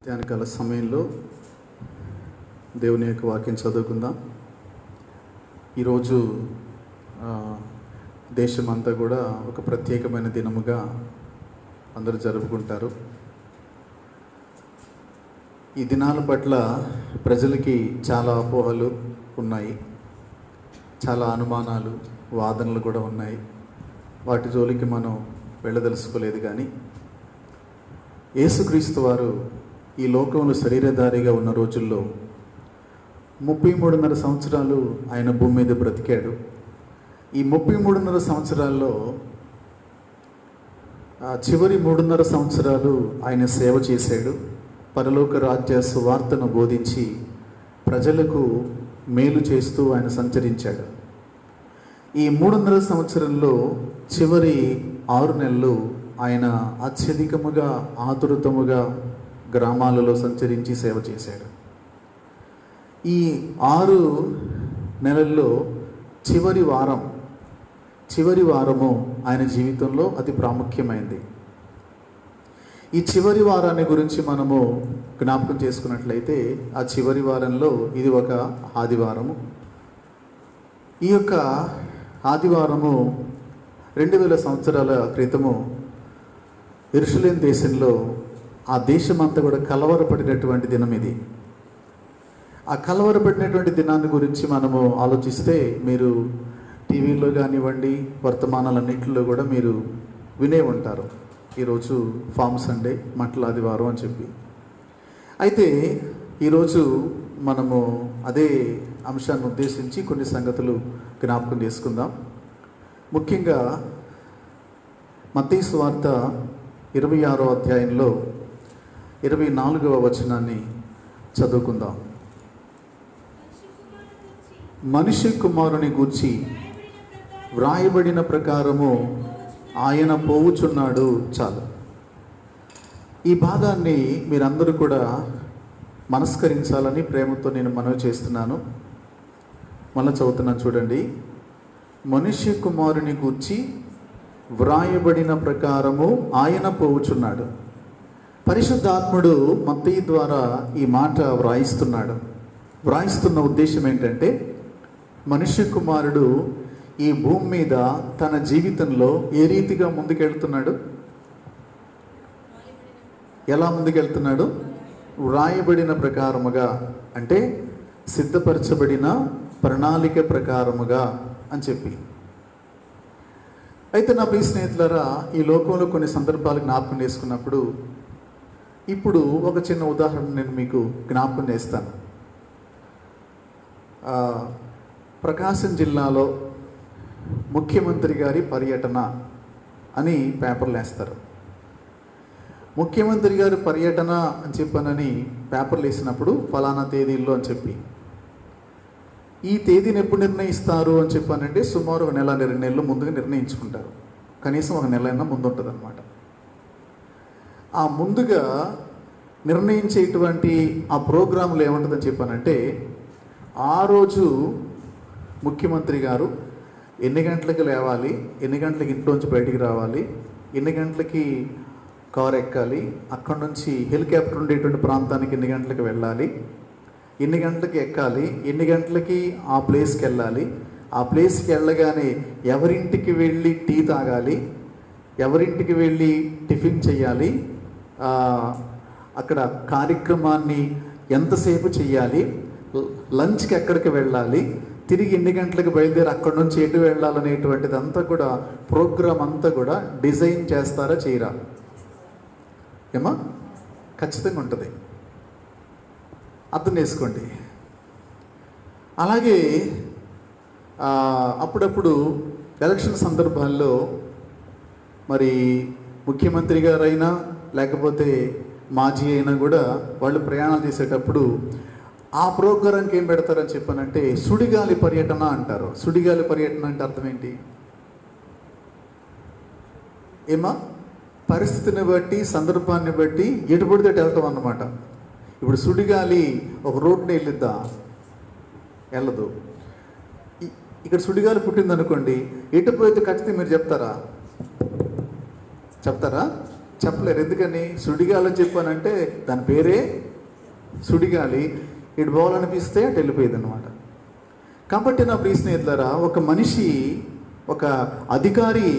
ధ్యానకాల సమయంలో దేవుని యొక్క వాక్యం చదువుకుందాం. ఈరోజు దేశమంతా కూడా ఒక ప్రత్యేకమైన దినముగా అందరూ జరుపుకుంటారు. ఈ దినాల పట్ల ప్రజలకి చాలా అపోహలు ఉన్నాయి, చాలా అనుమానాలు, వాదనలు కూడా ఉన్నాయి. వాటి జోలికి మనం వెళ్ళదలుచుకోలేదు. కానీ యేసుక్రీస్తు వారు ఈ లోకంలో శరీరధారిగా ఉన్న రోజుల్లో 33.5 సంవత్సరాలు ఆయన భూమి మీద బ్రతికాడు. ఈ 33.5 సంవత్సరాల్లో చివరి 3.5 సంవత్సరాలు ఆయన సేవ చేశాడు. పరలోక రాజ్య సువార్తను బోధించి ప్రజలకు మేలు చేస్తూ ఆయన సంచరించాడు. ఈ 3.5 సంవత్సరంలో చివరి 6 నెలలు ఆయన అత్యధికముగా ఆతురతముగా గ్రామాలలో సంచరించి సేవ చేశాడు. ఈ 6 నెలల్లో చివరి వారము ఆయన జీవితంలో అతి ప్రాముఖ్యమైనది. ఈ చివరి వారాన్ని గురించి మనము జ్ఞాపకం చేసుకున్నట్లయితే ఆ చివరి వారంలో ఇది ఒక ఆదివారము. ఈ యొక్క ఆదివారము 2000 సంవత్సరాల క్రితము యెరూషలేము దేశంలో ఆ దేశమంతా కూడా కలవరపడినటువంటి దినం ఇది. ఆ కలవరపడినటువంటి దినాన్ని గురించి మనము ఆలోచిస్తే మీరు టీవీలో కానివ్వండి, వర్తమానాలన్నింటిలో కూడా మీరు వినే ఉంటారు, ఈరోజు ఫామ్ సండే, మట్ల ఆదివారం అని చెప్పి. అయితే ఈరోజు మనము అదే అంశాన్ని ఉద్దేశించి కొన్ని సంగతులు జ్ఞాపకం చేసుకుందాం. ముఖ్యంగా మత్తయి సువార్త 26వ అధ్యాయంలో 24వ వచనాన్ని చదువుకుందాం. మనిషి కుమారుని గూర్చి వ్రాయబడిన ప్రకారము ఆయన పోవుచున్నాడు. చాలు. ఈ భాగాన్ని మీరందరూ కూడా మనస్కరించాలని ప్రేమతో నేను మనవి చేస్తున్నాను. మళ్ళీ చదువుతున్నాను, చూడండి. మనిషి కుమారుని గూర్చి వ్రాయబడిన ప్రకారము ఆయన పోవుచున్నాడు. పరిశుద్ధాత్ముడు మత్తయి ద్వారా ఈ మాట వ్రాయిస్తున్న ఉద్దేశం ఏంటంటే, మనిషి కుమారుడు ఈ భూమి మీద తన జీవితంలో ఏ రీతిగా ముందుకెళ్తున్నాడు, ఎలా ముందుకెళ్తున్నాడు? వ్రాయబడిన ప్రకారముగా, అంటే సిద్ధపరచబడిన ప్రణాళిక ప్రకారముగా అని చెప్పి. అయితే నా ప్రియ స్నేహితులారా, ఈ లోకంలో కొన్ని సందర్భాలు జ్ఞాపకం చేసుకున్నప్పుడు ఇప్పుడు ఒక చిన్న ఉదాహరణ నేను మీకు జ్ఞాపకం చేస్తాను. ప్రకాశం జిల్లాలో ముఖ్యమంత్రి గారి పర్యటన అని పేపర్లు వేస్తారు. ముఖ్యమంత్రి గారి పర్యటన అని చెప్పానని పేపర్లు వేసినప్పుడు ఫలానా తేదీల్లో అని చెప్పి, ఈ తేదీని ఎప్పుడు నిర్ణయిస్తారు అని చెప్పానంటే సుమారు 1 నెల 2 నెలలు ముందుగా నిర్ణయించుకుంటారు. కనీసం 1 నెల అయినా ముందు ఉంటుంది అన్నమాట. ఆ ముందుగా నిర్ణయించేటువంటి ఆ ప్రోగ్రాంలు ఏముంటుందని చెప్పానంటే, ఆ రోజు ముఖ్యమంత్రి గారు ఎన్ని గంటలకు లేవాలి, ఎన్ని గంటలకు ఇంట్లోంచి బయటికి రావాలి, ఎన్ని గంటలకి కారు ఎక్కాలి, అక్కడి నుంచి హెలికాప్టర్ ఉండేటువంటి ప్రాంతానికి ఎన్ని గంటలకు వెళ్ళాలి, ఎన్ని గంటలకి ఎక్కాలి, ఎన్ని గంటలకి ఆ ప్లేస్కి వెళ్ళాలి, ఆ ప్లేస్కి వెళ్ళగానే ఎవరింటికి వెళ్ళి టీ తాగాలి, ఎవరింటికి వెళ్ళి టిఫిన్ చేయాలి, అక్కడ కార్యక్రమాన్ని ఎంతసేపు చేయాలి, లంచ్కి ఎక్కడికి వెళ్ళాలి, తిరిగి ఎన్ని గంటలకు బయలుదేరి అక్కడి నుంచి ఎటు వెళ్ళాలనేటువంటిది అంతా కూడా ప్రోగ్రామ్ అంతా కూడా డిజైన్ చేస్తారా, చేయరా? ఏమా? ఖచ్చితంగా ఉంటుంది. అర్థం చేసుకోండి. అలాగే అప్పుడప్పుడు ఎలక్షన్ సందర్భాల్లో మరి ముఖ్యమంత్రి గారైనా లేకపోతే మాజీ అయినా కూడా వాళ్ళు ప్రయాణాలు చేసేటప్పుడు ఆ ప్రోగ్రాంకి ఏం పెడతారని చెప్పానంటే సుడిగాలి పర్యటన అంటారు. సుడిగాలి పర్యటన అంటే అర్థం ఏంటి? ఏమా? పరిస్థితిని బట్టి, సందర్భాన్ని బట్టి ఎటు పడితే అటు వెళ్తాం అన్నమాట. ఇప్పుడు సుడిగాలి ఒక రోడ్ని వెళ్ళిద్దా? వెళ్ళదు. ఇక్కడ సుడిగాలి పుట్టింది అనుకోండి, ఎటు పోయితే ఖచ్చితంగా మీరు చెప్తారా? చెప్పలేరు. ఎందుకని? సుడిగాలి అని చెప్పానంటే దాని పేరే సుడిగాలి. ఇటు పోవాలనిపిస్తే అటు వెళ్ళిపోయేది అనమాట. కాబట్టి నా ప్రియ స్నేహితులారా, ఒక మనిషి, ఒక అధికారి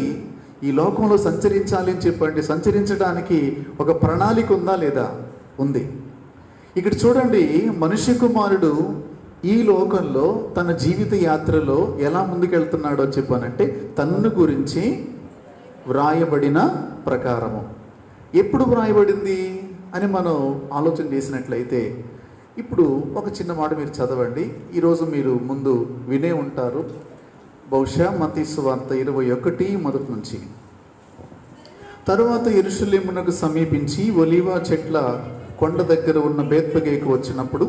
ఈ లోకంలో సంచరించాలి అని చెప్పండి, సంచరించడానికి ఒక ప్రణాళిక ఉందా లేదా? ఉంది. ఇక్కడ చూడండి, మనుష్య కుమారుడు ఈ లోకంలో తన జీవిత యాత్రలో ఎలా ముందుకెళ్తున్నాడో చెప్పానంటే తన్ను గురించి వ్రాయబడిన ప్రకారము. ఎప్పుడు వ్రాయబడింది అని మనం ఆలోచన చేసినట్లయితే, ఇప్పుడు ఒక చిన్న మాట మీరు చదవండి. ఈరోజు మీరు ముందు వినే ఉంటారు. బహుశా మత్తయి సువార్త 21 మొదటి నుంచి. తరువాత యెరూషలేమునకు సమీపించి ఒలీవ చెట్ల కొండ దగ్గర ఉన్న బేత్పగేకు వచ్చినప్పుడు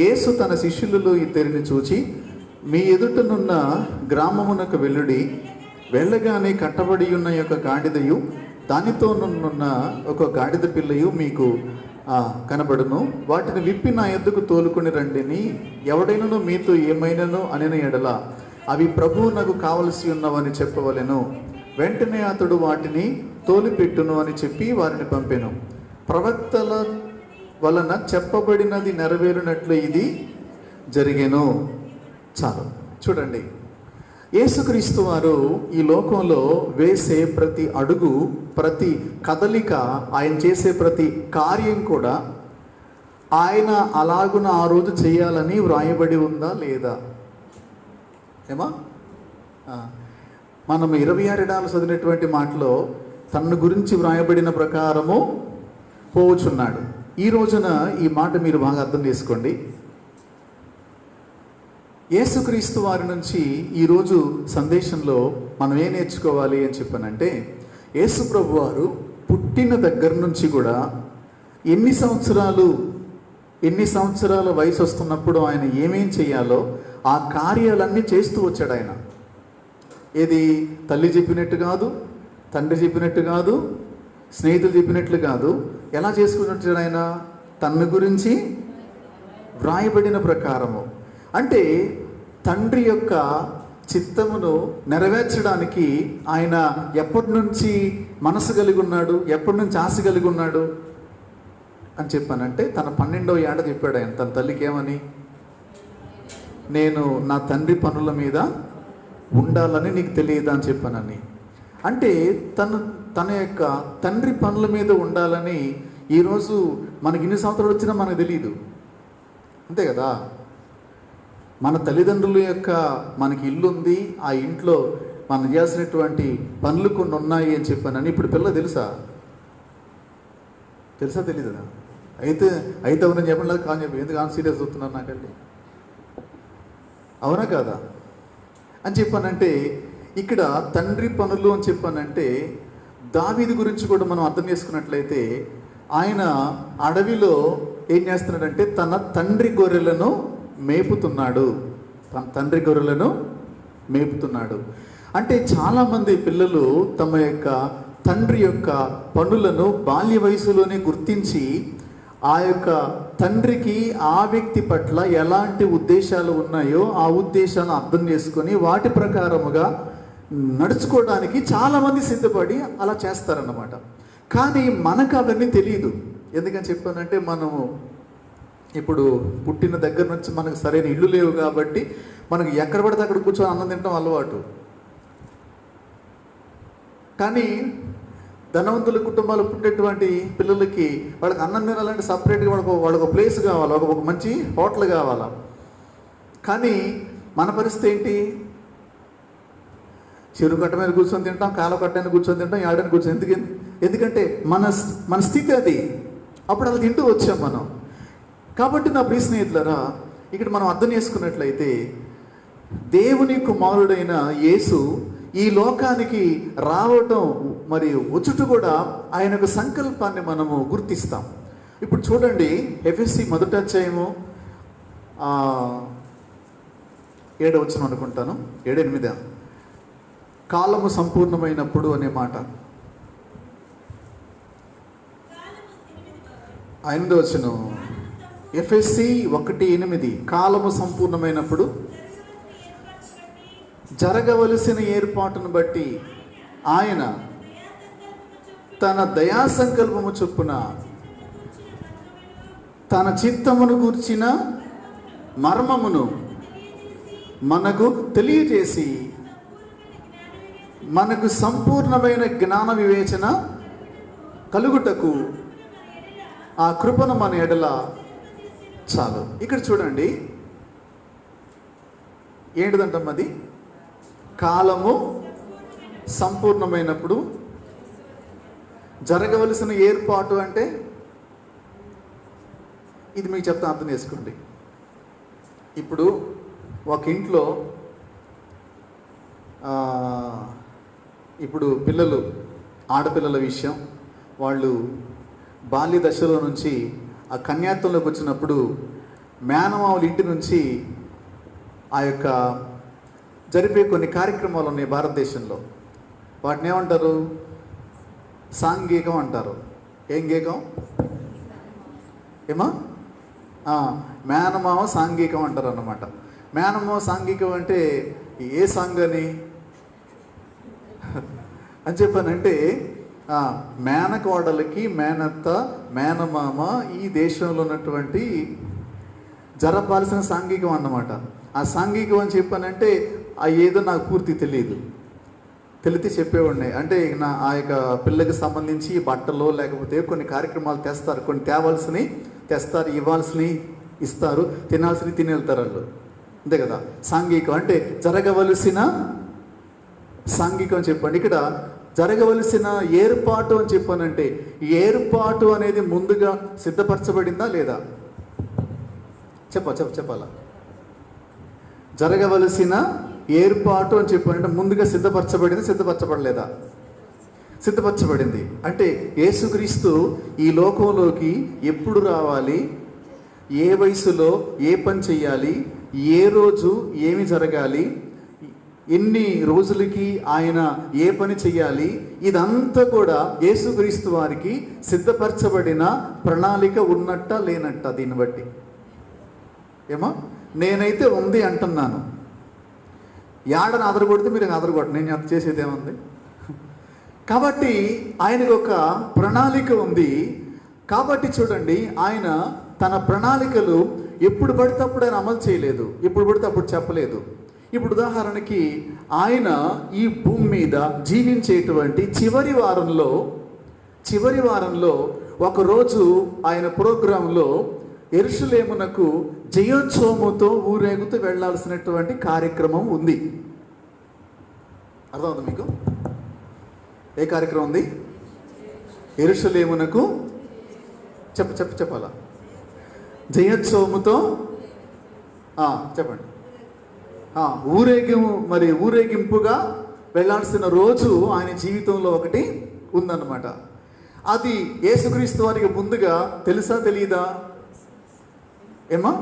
యేసు తన శిష్యులలో ఇద్దరిని చూచి, మీ ఎదుటనున్న గ్రామమునకు వెళ్ళుడి, వెళ్ళగానే కట్టబడి ఉన్న యొక్క గాడిదయు దానితోనున్న ఒక గాడిద పిల్లయు మీకు కనబడును, వాటిని విప్పి నా ఎద్దుకు తోలుకొని రండిని ఎవడైనను మీతో ఏమైనాను అనిన ఎడల అవి ప్రభువు నాకు కావలసి ఉన్నవని చెప్పవలెను. వెంటనే అతడు వాటిని తోలిపెట్టును అని చెప్పి వారిని పంపెను. ప్రవక్తల వలన చెప్పబడినది నెరవేరినట్లు ఇది జరిగెను. చాలు. చూడండి, యేసుక్రీస్తు వారు ఈ లోకంలో వేసే ప్రతి అడుగు, ప్రతి కదలిక, ఆయన చేసే ప్రతి కార్యం కూడా ఆయన అలాగున ఆ రోజు చేయాలని వ్రాయబడి ఉందా లేదా? ఏమా? మనం 26 ఏడాలు చదివినటువంటి మాటలో తన గురించి వ్రాయబడిన ప్రకారము పోవచ్చున్నాడు. ఈ రోజున ఈ మాట మీరు బాగా అర్థం చేసుకోండి. యేసుక్రీస్తు వారి నుంచి ఈరోజు సందేశంలో మనం ఏం నేర్చుకోవాలి అని చెప్పానంటే, యేసు ప్రభు వారు పుట్టిన దగ్గర నుంచి కూడా ఎన్ని సంవత్సరాల వయసు వస్తున్నప్పుడు ఆయన ఏమేం చేయాలో ఆ కార్యాలన్నీ చేస్తూ వచ్చాడు. ఆయన ఏది తల్లి చెప్పినట్టు కాదు, తండ్రి చెప్పినట్టు కాదు, స్నేహితులు చెప్పినట్లు కాదు. ఎలా చేసుకుని వచ్చాడు? ఆయన తన గురించి వ్రాయబడిన ప్రకారము. అంటే తండ్రి యొక్క చిత్తమును నెరవేర్చడానికి ఆయన ఎప్పటి నుంచి మనసు కలిగి ఉన్నాడు, ఎప్పటి నుంచి ఆశ కలిగి ఉన్నాడు అని చెప్పానంటే, తన 12వ ఏట చెప్పాడు ఆయన తన తల్లికి ఏమని, నేను నా తండ్రి పనుల మీద ఉండాలని నీకు తెలియదా అని చెప్పానని. అంటే తన యొక్క తండ్రి పనుల మీద ఉండాలని ఈరోజు మనకి ఇన్ని సంవత్సరాలు వచ్చినా మనకు తెలియదు, అంతే కదా. మన తల్లిదండ్రుల యొక్క మనకి ఇల్లు ఉంది, ఆ ఇంట్లో మనం చేయాల్సినటువంటి పనులు కొన్ని ఉన్నాయి అని చెప్పానని. ఇప్పుడు పిల్ల తెలుసా తెలీదా? అయితే అవునని చెప్పండి, లేదు కాని చెప్పి ఎందుకు సీరియస్ అవుతున్నారు నాకండి, అవునా కాదా అని చెప్పానంటే, ఇక్కడ తండ్రి పనులు అని చెప్పానంటే దావీదు గురించి కూడా మనం అర్థం చేసుకున్నట్లయితే, ఆయన అడవిలో ఏం చేస్తున్నాడంటే తన తండ్రి గొర్రెలను మేపుతున్నాడు. అంటే చాలామంది పిల్లలు తమ యొక్క తండ్రి యొక్క పనులను బాల్య వయసులోనే గుర్తించి ఆ యొక్క తండ్రికి ఆ వ్యక్తి పట్ల ఎలాంటి ఉద్దేశాలు ఉన్నాయో ఆ ఉద్దేశాలను అర్థం చేసుకొని వాటి ప్రకారముగా నడుచుకోవడానికి చాలామంది సిద్ధపడి అలా చేస్తారన్నమాట. కానీ మనకు అవన్నీ తెలియదు. ఎందుకని చెప్పానంటే, మనము ఇప్పుడు పుట్టిన దగ్గర నుంచి మనకు సరైన ఇల్లు లేవు కాబట్టి మనకు ఎక్కడ పడితే అక్కడ కూర్చొని అన్నం తినడం అలవాటు. కానీ ధనవంతుల కుటుంబాలు పుట్టేటువంటి పిల్లలకి వాళ్ళకి అన్నం తినాలంటే సపరేట్గా వాళ్ళకు ఒక ప్లేస్ కావాలి, ఒక మంచి హోటల్ కావాలా. కానీ మన పరిస్థితి ఏంటి? చెరువు కట్ట మీద కూర్చొని తింటాం, కాలువ కట్ట మీద కూర్చొని తింటాం, ఏడని కూర్చొని. ఎందుకంటే మన స్థితి అది. అప్పుడు అలా తింటూ వచ్చాం మనం. కాబట్టి నా ప్రియ స్నేహితులారా, ఇక్కడ మనం అర్థం చేసుకున్నట్లయితే దేవుని కుమారుడైన యేసు ఈ లోకానికి రావటం మరి వచ్చుట కూడా ఆయన యొక్క సంకల్పాన్ని మనము గుర్తిస్తాం. ఇప్పుడు చూడండి, ఎఫెసీ 1వ అధ్యాయము 7వ వచనం అనుకుంటాను, 7-8 కాలము సంపూర్ణమైనప్పుడు అనే మాట. 8వ వచనం ఎఫెసీ 1:8 కాలము సంపూర్ణమైనప్పుడు జరగవలసిన ఏర్పాటును బట్టి ఆయన తన దయా సంకల్పము చొప్పున తన చిత్తమును గూర్చిన మర్మమును మనకు తెలియజేసి మనకు సంపూర్ణమైన జ్ఞాన వివేచన కలుగుటకు ఆ కృపను మన ఎడల చాలు. ఇక్కడ చూడండి, ఏంటిదంటమ్మది? కాలము సంపూర్ణమైనప్పుడు జరగవలసిన ఏర్పాటు అంటే ఇది మీకు చెప్తా, అర్థం చేసుకోండి. ఇప్పుడు ఒక ఇంట్లో ఇప్పుడు పిల్లలు, ఆడపిల్లల విషయం, వాళ్ళు బాల్య దశలో నుంచి ఆ కన్యాత్వంలోకి వచ్చినప్పుడు మేనమావుల ఇంటి నుంచి ఆ యొక్క జరిపే కొన్ని కార్యక్రమాలు ఉన్నాయి భారతదేశంలో. వాటిని ఏమంటారు? సాంఘికం అంటారు. ఏం గీకం? ఏమా? మేనమామ సాంఘికం అంటారు అన్నమాట. మేనమామ సాంఘికం అంటే ఏ సాంగ్ అని చెప్పానంటే, మేనకోడలకి మేనత్త, మేనమామ ఈ దేశంలో ఉన్నటువంటి జరపాల్సిన సాంఘికం అన్నమాట. ఆ సాంఘికం అని చెప్పానంటే ఏదో నాకు పూర్తి తెలియదు, తెలితే చెప్పేవాడిని. అంటే ఆ యొక్క పిల్లకి సంబంధించి బట్టలు లేకపోతే కొన్ని కార్యక్రమాలు తెస్తారు, కొన్ని తేవాల్సినవి తెస్తారు, ఇవ్వాల్సినవి ఇస్తారు, తినాల్సినవి తిని వెళ్తారు వాళ్ళు, అంతే కదా. సాంఘికం అంటే జరగవలసిన సాంఘికం చెప్పండి. ఇక్కడ జరగవలసిన ఏర్పాటు అని చెప్పానంటే ఏర్పాటు అనేది ముందుగా సిద్ధపరచబడిందా లేదా? చెప్పాలా? జరగవలసిన ఏర్పాటు అని చెప్పానంటే ముందుగా సిద్ధపరచబడలేదా? సిద్ధపరచబడింది. అంటే యేసుక్రీస్తు ఈ లోకంలోకి ఎప్పుడు రావాలి, ఏ వయసులో ఏ పని చెయ్యాలి, ఏ రోజు ఏమి జరగాలి, ఎన్ని రోజులకి ఆయన ఏ పని చెయ్యాలి, ఇదంతా కూడా యేసుక్రీస్తు వారికి సిద్ధపరచబడిన ప్రణాళిక ఉన్నట్ట లేనట్ట? దీన్ని బట్టి ఏమో నేనైతే ఉంది అంటున్నాను. యాడని ఆదరగొడితే మీరు ఆదరగొట్ట, నేను అంత చేసేది ఏముంది? కాబట్టి ఆయనకు ఒక ప్రణాళిక ఉంది. కాబట్టి చూడండి, ఆయన తన ప్రణాళికలు ఎప్పుడు పడితే అప్పుడు ఆయన అమలు చేయలేదు, ఎప్పుడు పడితే అప్పుడు చెప్పలేదు. ఇప్పుడు ఉదాహరణకి ఆయన ఈ భూమి మీద జీవించేటువంటి చివరి వారంలో ఒకరోజు ఆయన ప్రోగ్రాంలో యెరూషలేమునకు జయోత్సవముతో ఊరేగుతూ వెళ్లాల్సినటువంటి కార్యక్రమం ఉంది. అర్థమవుతుంది మీకు? ఏ కార్యక్రమం ఉంది? యెరూషలేమునకు చెప్పాలా? జయోత్సవముతో చెప్పండి. ఊరేగింపుగా వెళ్ళాల్సిన రోజు ఆయన జీవితంలో ఒకటి ఉందన్నమాట. అది యేసుక్రీస్తు వారికి ముందుగా తెలుసా తెలియదా? ఏమా?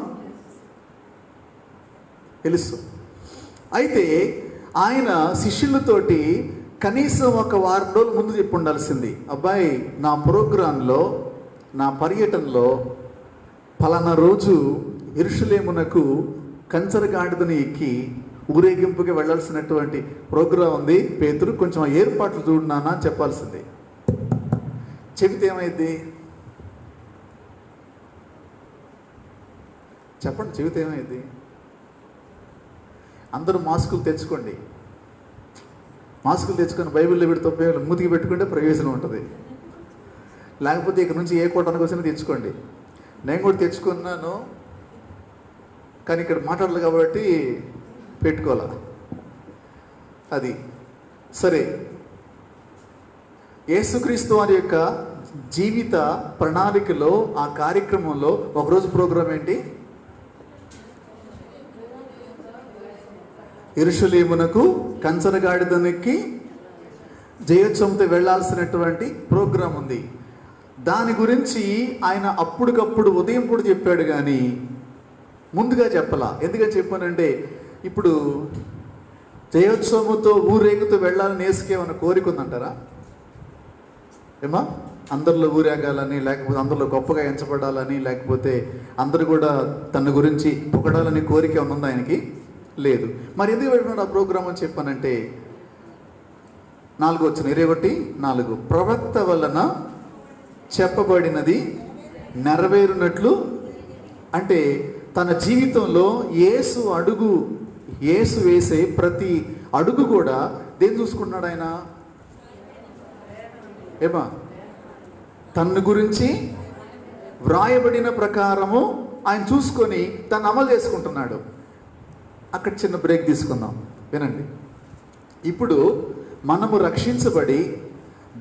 తెలుసు. అయితే ఆయన శిష్యులతోటి కనీసం ఒక వారం రోజుల ముందు చెప్పి ఉండాల్సింది, అబ్బాయి నా ప్రోగ్రాంలో, నా పర్యటనలో ఫలానా రోజు యెరూషలేమునకు కంచరగాడిదని ఎక్కి ఊరేగింపుగా వెళ్ళాల్సినటువంటి ప్రోగ్రాం ఉంది, పేతురు కొంచెం ఏర్పాట్లు చూడనా అని చెప్పాల్సింది. చెబితే ఏమైంది? చెప్పండి, చెబితే ఏమైంది? అందరూ మాస్కులు తెచ్చుకోండి, మాస్కులు తెచ్చుకొని బైబిల్లో పెట్టి తప్పే మూతికి పెట్టుకుంటే ప్రయోజనం ఉంటుంది. లేకపోతే ఇక్కడ నుంచి ఏ కోటానికి వచ్చినా తెచ్చుకోండి. నేను కూడా తెచ్చుకున్నాను, కానీ ఇక్కడ మాట్లాడాలి కాబట్టి పెట్టుకోవాలా. అది సరే. యేసుక్రీస్తు వారి యొక్క జీవిత ప్రణాళికలో ఆ కార్యక్రమంలో ఒకరోజు ప్రోగ్రాం ఏంటి? యెరూషలేమునకు కంచరగాడిదనికి జయోత్సవంతో వెళ్ళాల్సినటువంటి ప్రోగ్రాం ఉంది. దాని గురించి ఆయన అప్పటికప్పుడు ఉదయం పూట చెప్పాడు, కానీ ముందుగా చెప్పలా. ఎందుకని చెప్పానంటే, ఇప్పుడు జయోత్సవంతో ఊరేగుతూ వెళ్ళాలని యేసుకేమన్నా కోరిక ఉందంటారా? ఏమా? అందరిలో ఊరేగాలని, లేకపోతే అందరిలో గొప్పగా ఎంచబడాలని, లేకపోతే అందరూ కూడా తన గురించి పొగడాలని కోరిక ఏమన్నా ఉందా ఆయనకి? లేదు. మరి ఎందుకు పెట్టినాడు ఆ ప్రోగ్రామ్ అని చెప్పానంటే, 4 21 ప్రవక్త వలన చెప్పబడినది నెరవేరునట్లు. అంటే తన జీవితంలో యేసు వేసే ప్రతి అడుగు కూడా దేని చూసుకుంటున్నాడు ఆయన? ఏమా? తన గురించి వ్రాయబడిన ప్రకారము ఆయన చూసుకొని తను అమలు చేసుకుంటున్నాడు. అక్కడ చిన్న బ్రేక్ తీసుకుందాం, వినండి. ఇప్పుడు మనము రక్షించబడి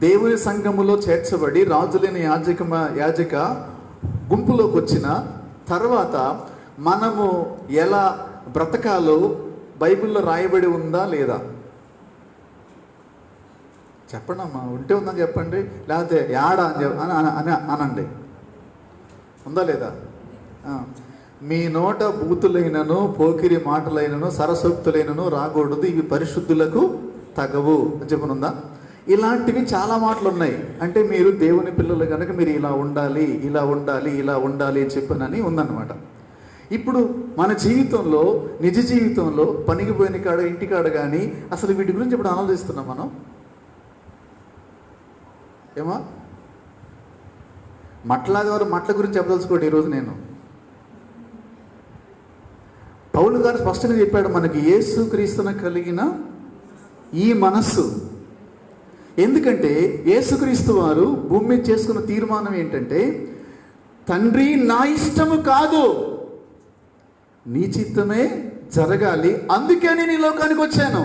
దేవుని సంఘములో చేర్చబడి రాజులేని యాజక గుంపులోకి వచ్చిన తర్వాత మనము ఎలా బ్రతకాలో బైబిల్లో రాయబడి ఉందా లేదా? చెప్పండి అమ్మా, ఉంటే ఉందని చెప్పండి, లేకపోతే యాడా అని అనండి. ఉందా లేదా? మీ నోట బూతులైనను పోకిరి మాటలైనను సరసోక్తులైనను రాకూడదు, ఇవి పరిశుద్ధులకు తగవు అని చెప్పనుందా? ఇలాంటివి చాలా మాటలు ఉన్నాయి. అంటే మీరు దేవుని పిల్లలు కనుక మీరు ఇలా ఉండాలి, ఇలా ఉండాలి, ఇలా ఉండాలి అని చెప్పనని ఉందన్నమాట. ఇప్పుడు మన జీవితంలో, నిజ జీవితంలో, పనికి పోయిన కాడ, ఇంటికాడ కానీ అసలు వీటి గురించి ఇప్పుడు ఆలోచిస్తున్నాం మనం. ఏమా? మట్ల గురించి చెప్పదలుచుకోండి ఈరోజు నేను. పౌలు గారు స్పష్టంగా చెప్పాడు మనకి యేసుక్రీస్తున కలిగిన ఈ మనస్సు. ఎందుకంటే యేసుక్రీస్తు వారు భూమి మీద చేసుకున్న తీర్మానం ఏంటంటే, తండ్రి నా ఇష్టము కాదు నీ చిత్తమే జరగాలి, అందుకే నేను ఈ లోకానికి వచ్చాను.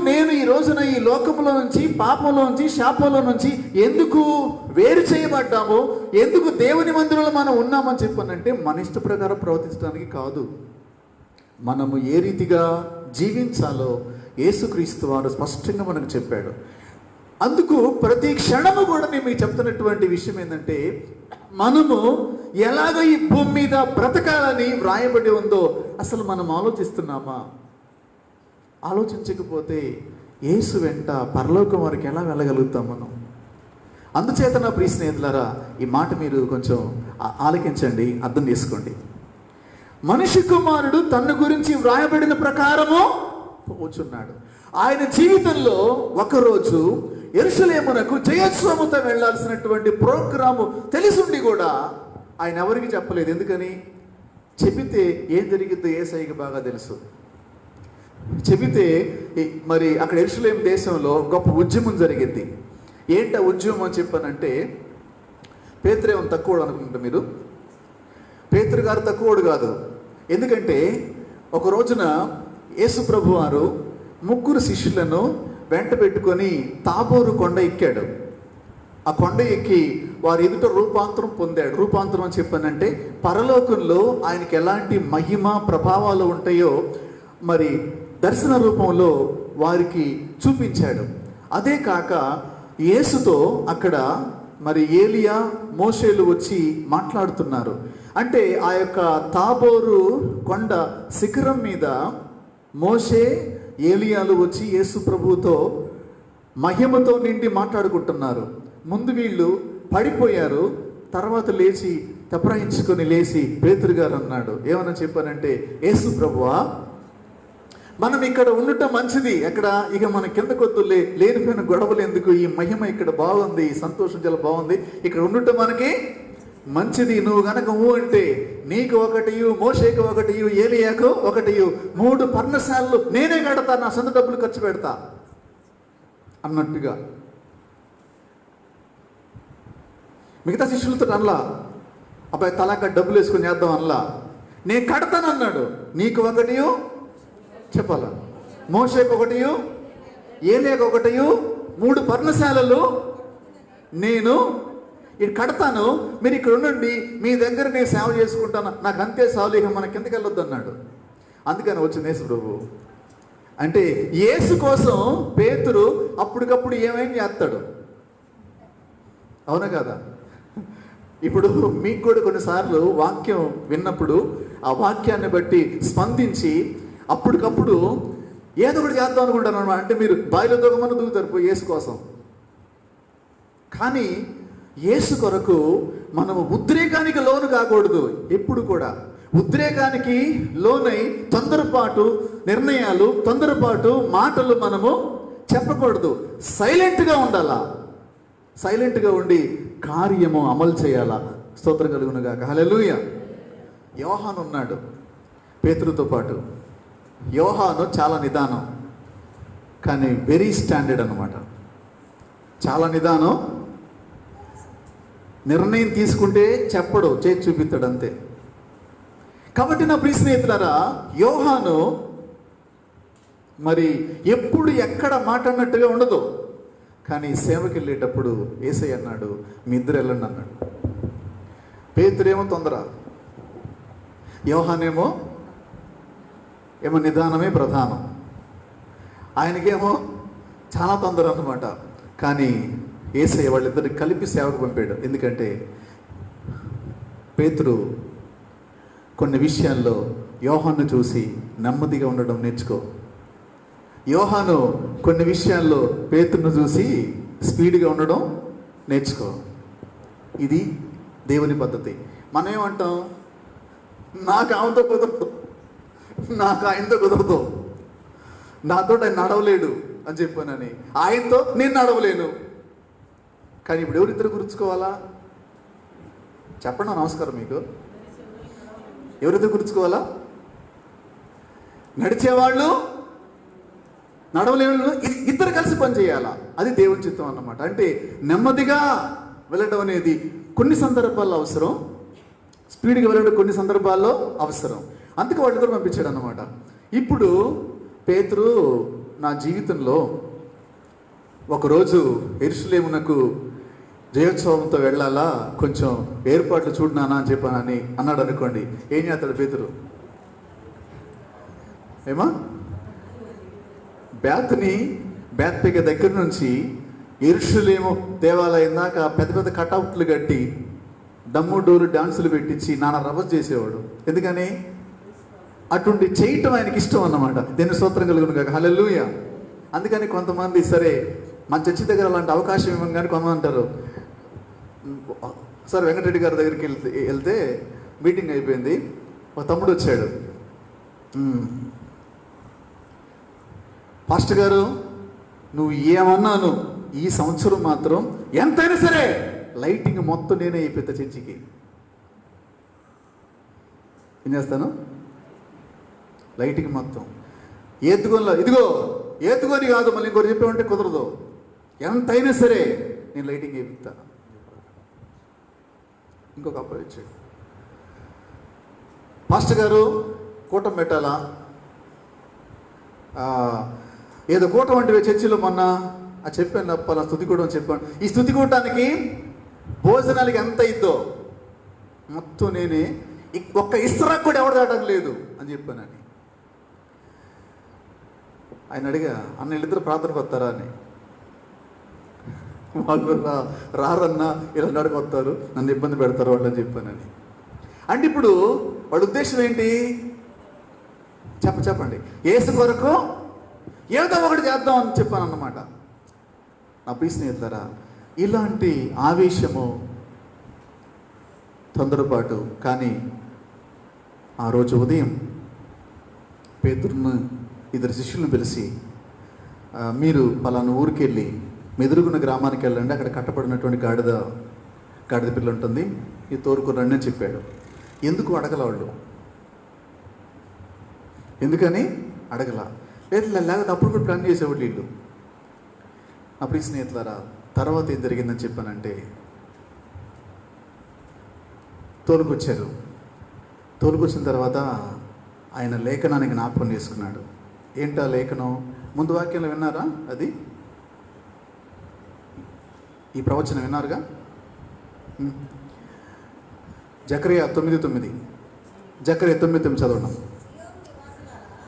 నేను ఈ రోజున ఈ లోకంలో నుంచి, పాపంలో నుంచి, శాపంలో నుంచి ఎందుకు వేరు చేయబడ్డామో, ఎందుకు దేవుని మందిరంలో మనం ఉన్నామని చెప్పానంటే మన ఇష్ట ప్రకారం ప్రవర్తించడానికి కాదు. మనము ఏ రీతిగా జీవించాలో యేసుక్రీస్తు వారు స్పష్టంగా మనకు చెప్పాడు. అందుకు ప్రతి క్షణము కూడా నేను మీకు చెప్తున్నటువంటి విషయం ఏంటంటే, మనము ఎలాగో ఈ భూమి మీద బ్రతకాలని వ్రాయబడి ఉందో అసలు మనం ఆలోచిస్తున్నామా? ఆలోచించకపోతే యేసు వెంట పరలోకం వరకు ఎలా వెళ్ళగలుగుతాం మనం? అందుచేత నా ప్రియ స్నేహితులారా, ఈ మాట మీరు కొంచెం ఆలకించండి, అర్థం చేసుకోండి. మనిషి కుమారుడు తన గురించి వ్రాయబడిన ప్రకారము పోచున్నాడు. ఆయన జీవితంలో ఒకరోజు యెరూషలేమునకు జయోత్సవముతో వెళ్లాల్సినటువంటి ప్రోగ్రాము తెలిసుండి కూడా ఆయన ఎవరికి చెప్పలేదు. ఎందుకని? చెబితే ఏం జరిగిద్దో యేసయ్యకి బాగా తెలుసు. చెబితే మరి అక్కడ యెరూషలేము దేశంలో గొప్ప ఉద్యమం జరిగింది. ఏంటి ఆ ఉద్యమం అని చెప్పానంటే, పేతురేమో తక్కువడు అనుకుంటా మీరు. పేతురు గారు తక్కువడు కాదు. ఎందుకంటే ఒక రోజున యేసు ప్రభు వారు 3 శిష్యులను వెంట పెట్టుకొని తాబోరు కొండ ఎక్కాడు. ఆ కొండ ఎక్కి వారి ఎదుట రూపాంతరం పొందాడు. రూపాంతరం అని చెప్పానంటే పరలోకంలో ఆయనకి ఎలాంటి మహిమ ప్రభావాలు ఉంటాయో మరి దర్శన రూపంలో వారికి చూపించాడు. అదే కాక యేసుతో అక్కడ మరి ఏలియా, మోషేలు వచ్చి మాట్లాడుతున్నారు. అంటే ఆ యొక్క తాబోరు కొండ శిఖరం మీద మోషే, ఏలియాలు వచ్చి యేసు ప్రభువుతో మహిమతో నిండి మాట్లాడుకుంటున్నారు. ముందు వీళ్ళు పడిపోయారు, తర్వాత లేచి తప్రాయించుకొని లేచి పేతురు గారు అన్నాడు, ఏమన్నా చెప్పానంటే, యేసు ప్రభువా, మనం ఇక్కడ ఉండటం మంచిది, ఎక్కడ ఇక మన కిందకొద్దు, లేనిపోయిన గొడవలు ఎందుకు, ఈ మహిమ ఇక్కడ బాగుంది, ఈ సంతోషం చాలా బాగుంది, ఇక్కడ ఉండటం మనకి మంచిది. నువ్వు గనక అంటే నీకు ఒకటియు, మోషేకు ఒకటియు, ఏలియాకు ఒకటియు, 3 పర్ణశాలలు నేనే కడతా, నా సొంత డబ్బులు ఖర్చు పెడతా అన్నట్టుగా. మిగతా శిష్యులతో అనలా, అబ్బాయి తలాక డబ్బులు వేసుకొని చేద్దాం అనలా, నేను కడతాను అన్నాడు. నీకు ఒకటియు చెప్పాలా, మోషేకు ఒకటియు, ఏలియాకు ఒకటియు, 3 పర్ణశాలలు నేను ఇది కడతాను, మీరు ఇక్కడ ఉండండి, మీ దగ్గర నేను సేవ చేసుకుంటాను, నాకు అంతే చాలు, ఇక మన కిందకి వెళ్ళొద్దు అన్నాడు. అందుకని వచ్చింది యేసు ప్రభు. అంటే యేసు కోసం పేతురు అప్పటికప్పుడు ఏమైనా చేస్తాడు, అవునా కదా? ఇప్పుడు మీకు కూడా కొన్నిసార్లు వాక్యం విన్నప్పుడు ఆ వాక్యాన్ని బట్టి స్పందించి అప్పటికప్పుడు ఏదో ఒకటి చేద్దాం అనుకుంటాను అనమాట. అంటే మీరు బావిలో దూకమని దూకుతారు యేసు కోసం. కానీ యేసు కొరకు మనము ఉద్రేకానికి లోను కాకూడదు. ఎప్పుడు కూడా ఉద్రేకానికి లోనై తొందరపాటు నిర్ణయాలు, తొందరపాటు మాటలు మనము చెప్పకూడదు, సైలెంట్గా ఉండాలా. సైలెంట్గా ఉండి కార్యము అమలు చేయాలా. స్తోత్రం కలుగును గాక. హల్లెలూయా. యోహాను ఉన్నాడు పేతురుతో పాటు. యోహాను చాలా నిదానం, కానీ వెరీ స్టాండర్డ్ అన్నమాట. చాలా నిదానం. నిర్ణయం తీసుకుంటే చెప్పడు, చేసి చూపిస్తాడు అంతే. కాబట్టి నా ప్రియ స్నేహితులారా, యోహాను మరి ఎప్పుడు ఎక్కడ మాట్లాడినట్టుగా ఉండదు. కానీ సేవకి వెళ్ళేటప్పుడు యేసయ్య అన్నాడు, మీ ఇద్దరు వెళ్ళండి అన్నాడు. పేతురేమో తొందర, యోహానేమో నిదానమే ప్రధానం. ఆయనకేమో చాలా తొందర అన్నమాట. కానీ యేసయ్య వాళ్ళిద్దరిని కలిపి సేవకు పంపాడు. ఎందుకంటే పేతురు కొన్ని విషయాల్లో యోహాను చూసి నెమ్మదిగా ఉండడం నేర్చుకో. యోహాను కొన్ని విషయాల్లో పేతురును చూసి స్పీడ్గా ఉండడం నేర్చుకో. ఇది దేవుని పద్ధతి. మనం ఏమంటాం, నాకు ఆమెతో కుదరదు, నాకు ఆయనతో కుదరదు, నాతో ఆయన నడవలేడు అని చెప్పానని, ఆయనతో నేను నడవలేను. కానీ ఇప్పుడు ఎవరిద్దరు గుర్తుకోవాలా చెప్పండి. నమస్కారం మీకు. ఎవరిద్దరు గుర్తుకోవాలా? నడిచేవాళ్ళు, నడవలేవాళ్ళు, ఇద్దరు కలిసి పనిచేయాలా. అది దేవుని చిత్తం అన్నమాట. అంటే నెమ్మదిగా వెళ్ళడం అనేది కొన్ని సందర్భాల్లో అవసరం, స్పీడ్గా వెళ్ళడం కొన్ని సందర్భాల్లో అవసరం. అందుకే వాళ్ళిద్దరు పంపించాడు అన్నమాట. ఇప్పుడు పేతురు, నా జీవితంలో ఒకరోజు యెరూషలేమునకు జయోత్సవంతో వెళ్ళాలా, కొంచెం ఏర్పాట్లు చూడనానా అని చెప్పానని అన్నాడు అనుకోండి. ఏం చేస్తాడు పేతురు? ఏమా బేత్పేగ దగ్గర నుంచి యెరూషలేము దేవాలయం దాకా పెద్ద పెద్ద కటౌట్లు కట్టి దమ్ము డోలు డాన్సులు పెట్టించి నాన్న రభస్ చేసేవాడు. ఎందుకని? అటువంటి చేయటం ఆయనకి ఇష్టం అన్నమాట. దేని స్తోత్రం కలుగును కాక. హల్లెలూయా. అందుకని కొంతమంది సరే మన చర్చి దగ్గర అలాంటి అవకాశం ఇవ్వం, కానీ కొంతమంది అంటారు, సార్ వెంకటరెడ్డి గారి దగ్గరికి వెళ్తే మీటింగ్ అయిపోయింది, ఒక తమ్ముడు వచ్చాడు, పాస్టర్ గారు నువ్వు ఏమన్నాను, ఈ సంవత్సరం మాత్రం ఎంతైనా సరే లైటింగ్ మొత్తం నేనే అయిపోతా చర్చికి. ఏం చేస్తాను? లైటింగ్ మొత్తం ఇదిగో ఏతుకొని కాదు, మళ్ళీ ఇంకోటి చెప్పామంటే కుదరదు, ఎంతైనా సరే నేను లైటింగ్ వేయిస్తా. ఇంకొక అబ్బాయి వచ్చాడు, పాస్టర్ గారు కూటం పెట్టాలా, ఏదో కూటం అంటే చర్చిలో మొన్న చెప్పాను, అప్పాల స్తుతికూటం చెప్పాను. ఈ స్తుతికూటానికి భోజనాలకి ఎంత ఇద్దో మొత్తం నేనే, ఒక్క ఇస్తరాకు కూడా ఎవరు దాటం లేదు అని చెప్పానని. ఆయన అడిగా, అన్న వీళ్ళిద్దరు ప్రార్థనకు వస్తారా అని. వాళ్ళు రారన్నా ఇలా నడుకొస్తారు, నన్ను ఇబ్బంది పెడతారు వాళ్ళు అని చెప్పానని. అంటే ఇప్పుడు వాళ్ళ ఉద్దేశం ఏంటి చెప్పండి, యేసు కొరకు ఏదో ఒకటి చేద్దాం అని చెప్పాను అన్నమాట. నా ప్రియ స్నేహితులారా, ఇలాంటి ఆవేశము, తొందరపాటు. కానీ ఆ రోజు ఉదయం పేతురును ఇద్దరు శిష్యులను పిలిచి, మీరు పలానా ఊరికి వెళ్ళి మెదురుగున్న గ్రామానికి వెళ్ళండి, అక్కడ కట్టబడినటువంటి గాడిద పిల్ల ఉంటుంది, ఈ తోరుకురండి అని చెప్పాడు. ఎందుకు అడగల వాళ్ళు? ఎందుకని అడగల? లేకపోతే అప్పుడు కూడా ప్లాన్ చేసేవాళ్ళు వీళ్ళు. నా ప్రియ స్నేహితులారా, తర్వాత ఏం జరిగిందని చెప్పానంటే, తోలుకొచ్చిన తర్వాత ఆయన లేఖనానికి జ్ఞాపకం చేసుకున్నాడు. ఏంటా లేఖనం? ముందు వాక్యంలో విన్నారా? అది ఈ ప్రవచనం విన్నారుగా, జకరియా 9:9. జకరియా 9:9 చదవడం.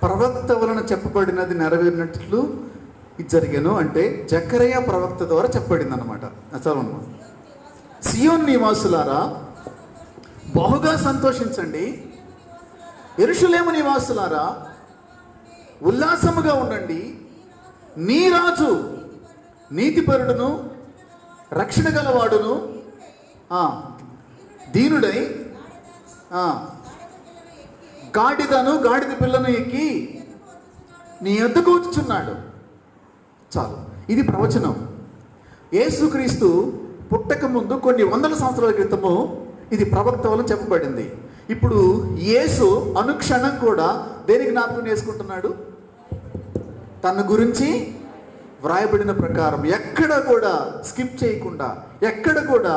ప్రవక్త వలన చెప్పబడినది నెరవేరినట్లు ఇది జరిగాను అంటే జకరియా ప్రవక్త ద్వారా చెప్పబడింది అన్నమాట. చదవను. సియోన్ నివాసులారా బహుగా సంతోషించండి, యెరూషలేము నివాసులారా ఉల్లాసముగా ఉండండి, నీ రాజు నీతిపరుడును రక్షణ గలవాడును దీనుడై గాడిద పిల్లను ఎక్కి నీ ఎద్దుకు వచ్చుచున్నాడు. చాలు. ఇది ప్రవచనం. యేసుక్రీస్తు పుట్టక ముందు కొన్ని వందల సంవత్సరాల క్రితము ఇది ప్రవక్త వల్ల చెప్పబడింది. ఇప్పుడు యేసు అనుక్షణం కూడా దేనికి జ్ఞాపకం చేసుకుంటున్నాడు? తన గురించి వ్రాయబడిన ప్రకారం ఎక్కడ కూడా స్కిప్ చేయకుండా, ఎక్కడ కూడా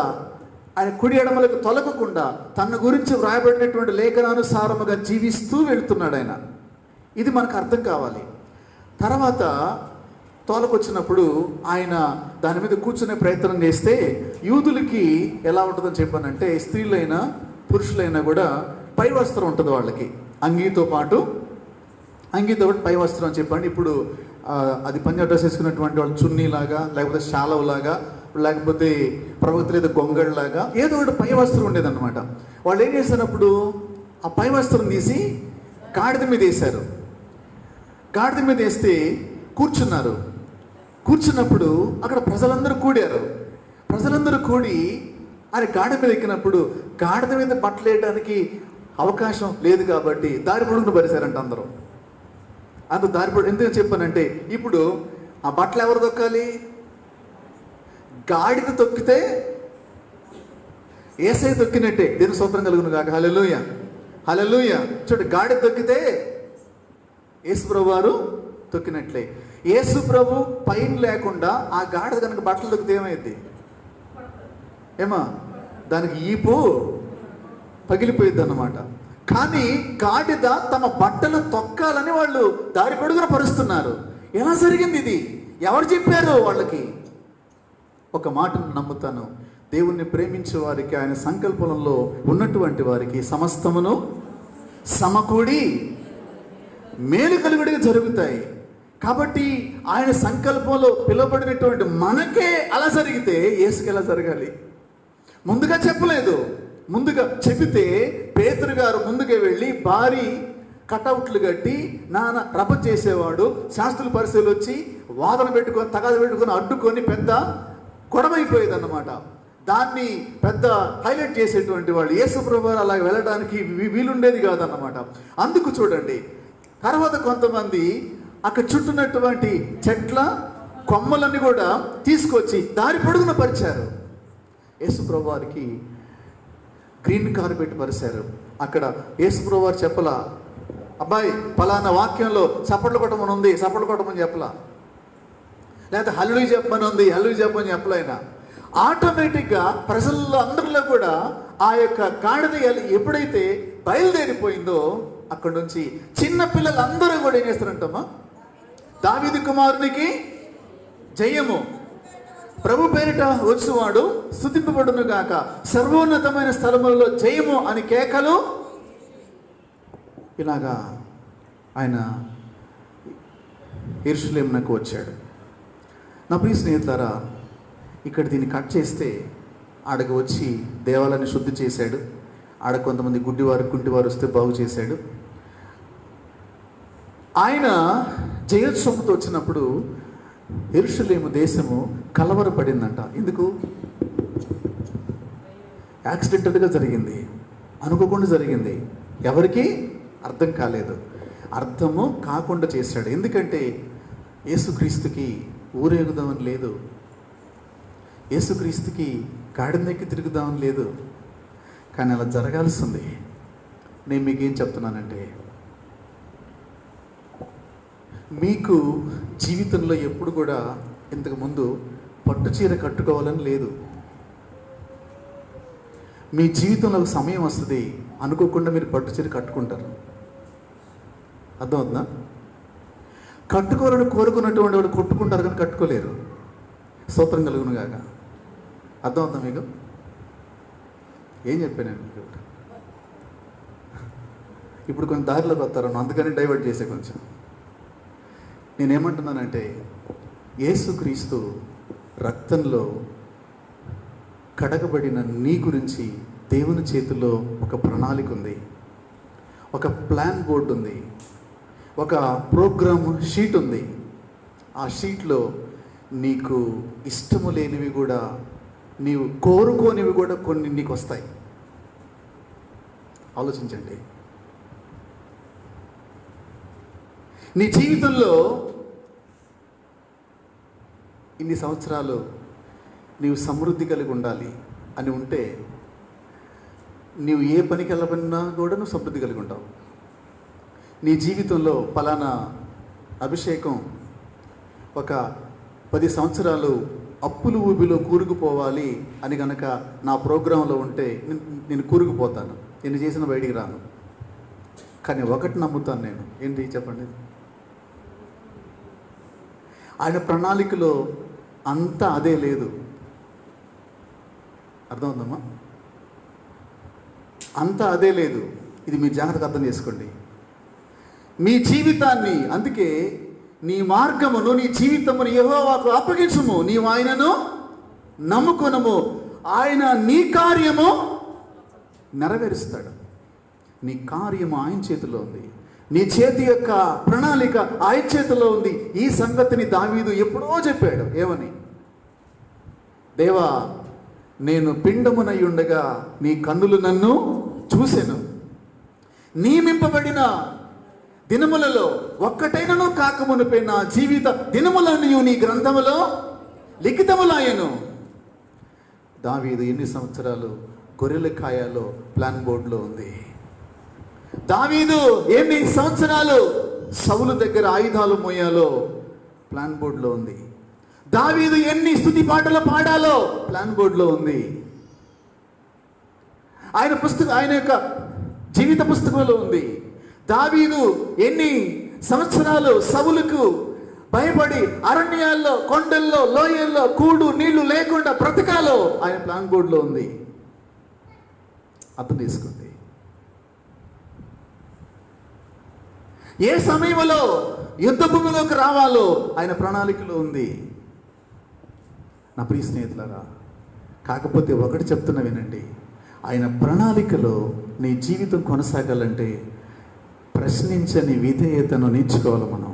ఆయన కుడి ఎడమలకు తొలగకుండా తన గురించి వ్రాయబడినటువంటి లేఖనానుసారముగా జీవిస్తూ వెళుతున్నాడు ఆయన. ఇది మనకు అర్థం కావాలి. తర్వాత తోలకొచ్చినప్పుడు ఆయన దాని మీద కూర్చునే ప్రయత్నం చేస్తే యూదులకి ఎలా ఉంటుందని చెప్పానంటే, స్త్రీలైనా పురుషులైనా కూడా పై వస్త్రం ఉంటుంది వాళ్ళకి, అంగీతో పాటు పై వస్త్రం అని చెప్పండి. ఇప్పుడు అది పంజాబ్ డ్రెస్ వేసుకున్నటువంటి వాళ్ళు చున్నీలాగా, లేకపోతే శాలవులాగా, లేకపోతే ప్రవక్త లేదా గొంగళ్ళలాగా ఏదో ఒకటి పై వస్త్రం ఉండేదన్నమాట. వాళ్ళు ఏం చేసినప్పుడు ఆ పై వస్త్రం తీసి గాడిద మీద వేశారు. గాడిద మీద వేస్తే కూర్చున్నప్పుడు అక్కడ ప్రజలందరూ కూడారు. ప్రజలందరూ కూడి ఆయన గాడిద మీద ఎక్కినప్పుడు గాడిద మీద బట్టలు వేయడానికి అవకాశం లేదు కాబట్టి దారి పొడుగును పరిశారంట అందరూ. అంత దారి పొడుగు ఎందుకు చెప్పానంటే, ఇప్పుడు ఆ బట్టలు ఎవరు తొక్కాలి? గాడిద తొక్కితే యేసయ్య తొక్కినట్టే. దేని స్తోత్రం కలుగును గాక. హల్లెలూయా, హల్లెలూయా. చూడు, గాడిద తొక్కితే యేసు ప్రభు వారు తొక్కినట్లే. యేసు ప్రభు పైన లేకుండా ఆ గాడిద కనుక బట్టలు తొక్కితే ఏమైంది? దానికి ఈపు పగిలిపోయింది అన్నమాట. కానీ గాడిద తమ బట్టలు తొక్కాలని వాళ్ళు దారి పొడుగున పరుస్తున్నారు. ఎలా జరిగింది ఇది? ఎవరు చెప్పారు వాళ్ళకి? ఒక మాటను నమ్ముతాను, దేవుణ్ణి ప్రేమించే వారికి, ఆయన సంకల్పంలో ఉన్నటువంటి వారికి సమస్తమును సమకూడి మేలు కలుగుడిగా జరుగుతాయి. కాబట్టి ఆయన సంకల్పంలో పిలువబడినటువంటి మనకే అలా జరిగితే యేసుకి ఎలా జరగాలి? ముందుగా చెప్పలేదు. ముందుగా చెబితే పేతురు గారు ముందుగా వెళ్ళి భారీ కటౌట్లు కట్టి నాన్న రభ చేసేవాడు. శాస్త్రుల పరిశీలి వచ్చి వాదన పెట్టుకొని, తగాద పెట్టుకొని, అడ్డుకొని పెద్ద గొడవైపోయేది అన్నమాట. దాన్ని పెద్ద హైలైట్ చేసేటువంటి వాళ్ళు. యేసు ప్రభువు అలా వెళ్ళడానికి వీలుండేది కాదన్నమాట. అందుకు చూడండి, తర్వాత కొంతమంది అక్కడ చుట్టూన్నటువంటి చెట్ల కొమ్మలన్నీ కూడా తీసుకొచ్చి దారి పొడుగున పరిచారు. యేసు ప్రభు వారికి గ్రీన్ కార్పెట్ పరిచారు. అక్కడ యేసు ప్రభు వారు చెప్పలా, అబ్బాయి ఫలానా వాక్యంలో చప్పట్లు కొట్టమని ఉంది, చప్పట్లు కొట్టమని చెప్పలా, లేకపోతే హల్లులు చెప్పమని ఉంది, హల్లులు చెప్పమని చెప్పలైనా. ఆటోమేటిక్గా ప్రజల్లో అందరిలో కూడా ఆ యొక్క గాడిద ఎప్పుడైతే బయలుదేరిపోయిందో అక్కడి నుంచి చిన్న పిల్లలందరూ కూడా ఏం చేస్తారంటమ్మా? దావీదు కుమారునికి జయము, ప్రభు పేరిట వచ్చువాడు స్తుతింపబడును గాక, సర్వోన్నతమైన స్థలములలో జయము అని కేకలు. ఇలాగా ఆయన యెరూషలేమునకు వచ్చాడు. నా ప్రియ స్నేహితులారా, ఇక్కడ దీన్ని కట్ చేస్తే ఆడకు వచ్చి దేవాలయాన్ని శుద్ధి చేశాడు. ఆడ కొంతమంది కుంటివారు వస్తే బాగు చేశాడు. ఆయన జయోత్సవంతో వచ్చినప్పుడు యెరూషలేము దేశము కలవరపడిందంట. ఎందుకు? యాక్సిడెంటల్గా జరిగింది, అనుకోకుండా జరిగింది. ఎవరికి అర్థం కాలేదు. అర్థము కాకుండా చేశాడు. ఎందుకంటే యేసుక్రీస్తుకి ఊరేగుదామని లేదు, యేసుక్రీస్తుకి గాడిదెక్కి తిరుగుదామని లేదు. కానీ అలా జరగాల్సింది. నేను మీకేం చెప్తున్నానంటే, మీకు జీవితంలో ఎప్పుడు కూడా ఇంతకుముందు పట్టు చీర కట్టుకోవాలని లేదు. మీ జీవితంలో ఒక సమయం వస్తుంది, అనుకోకుండా మీరు పట్టు చీర కట్టుకుంటారు. అర్థమవుతుందా? కట్టుకోవాలని కోరుకున్నటువంటి వాడు కొట్టుకుంటారు కానీ కట్టుకోలేరు. స్తోత్రం కలుగును గాక. అర్థమవుతుందా మీకు? ఏం చెప్పాను మీకు? ఇప్పుడు కొన్ని దారిలోకి వస్తారు, అందుకని డైవర్ట్ చేసే కొంచెం. నేనేమంటున్నానంటే, యేసుక్రీస్తు రక్తంలో కడగబడిన నీ గురించి దేవుని చేతిలో ఒక ప్రణాళిక ఉంది, ఒక ప్లాన్ బోర్డు ఉంది, ఒక ప్రోగ్రామ్ షీట్ ఉంది. ఆ షీట్లో నీకు ఇష్టము లేనివి కూడా, నీవు కోరుకోనివి కూడా కొన్ని నీకు వస్తాయి. ఆలోచించండి. నీ జీవితంలో ఇన్ని సంవత్సరాలు నీవు సమృద్ధి కలిగి ఉండాలి అని ఉంటే నీవు ఏ పనికి వెళ్ళబడినా కూడా నువ్వు సమృద్ధి కలిగి ఉంటావు. నీ జీవితంలో పలానా అభిషేకం ఒక 10 సంవత్సరాలు అప్పులు ఊబిలో కూరుకుపోవాలి అని కనుక నా ప్రోగ్రాంలో ఉంటే నేను కూరుకుపోతాను, నేను చేసిన బయటికి రాను. కానీ ఒకటి నమ్ముతాను నేను, ఏంటి చెప్పండి, ఆయన ప్రణాళికలో అంతా అదే లేదు. అర్థమవుతుందమ్మా? అంతా అదే లేదు. ఇది మీరు జాగ్రత్తగా అర్థం చేసుకోండి. మీ జీవితాన్ని, అందుకే నీ మార్గమును, నీ జీవితమును యెహోవాకు అప్పగించుము, నీవు ఆయనను నమ్ముకొనుము, ఆయన నీ కార్యము నెరవేరుస్తాడు. నీ కార్యము ఆయన చేతిలో ఉంది, నీ చేతి యొక్క ప్రణాళిక ఆయన చేతిలో ఉంది. ఈ సంగతిని దావీదు ఎప్పుడో చెప్పాడు. ఏమని? దేవా, నేను పిండమునై ఉండగా నీ కన్నులు నన్ను చూసెను, నియమింపబడిన దినములలో ఒక్కటైనను కాకమునిపై నా జీవిత దినములను నీ గ్రంథములో లిఖితములాయను. దావీదు ఎన్ని సంవత్సరాలు గొర్రెల కాయాలో ప్లాన్ బోర్డులో ఉంది. దావీదు ఎన్ని సంవత్సరాలు సౌలు దగ్గర ఆయుధాలు మోయాలో ప్లాన్ బోర్డులో ఉంది. దావీదు ఎన్ని స్తుతి పాటలు పాడాలో ప్లాన్ బోర్డులో ఉంది. ఆయన యొక్క జీవిత పుస్తకంలో ఉంది. దావీదు ఎన్ని సంవత్సరాలు సౌలుకు భయపడి అరణ్యాల్లో, కొండల్లో, లోయల్లో కూడు నీళ్లు లేకుండా బ్రతకాలో ఆయన ప్లాన్ బోర్డులో ఉంది. అర్థం చేసుకోండి. ఏ సమయంలో యుద్ధ భూమిలోకి రావాలో ఆయన ప్రణాళికలో ఉంది. నా ప్రియ స్నేహితులారా, కాకపోతే ఒకటి చెప్తున్నా వినండి, ఆయన ప్రణాళికలో నీ జీవితం కొనసాగాలంటే ప్రశ్నించని విధేయతను నేర్చుకోవాలి. మనం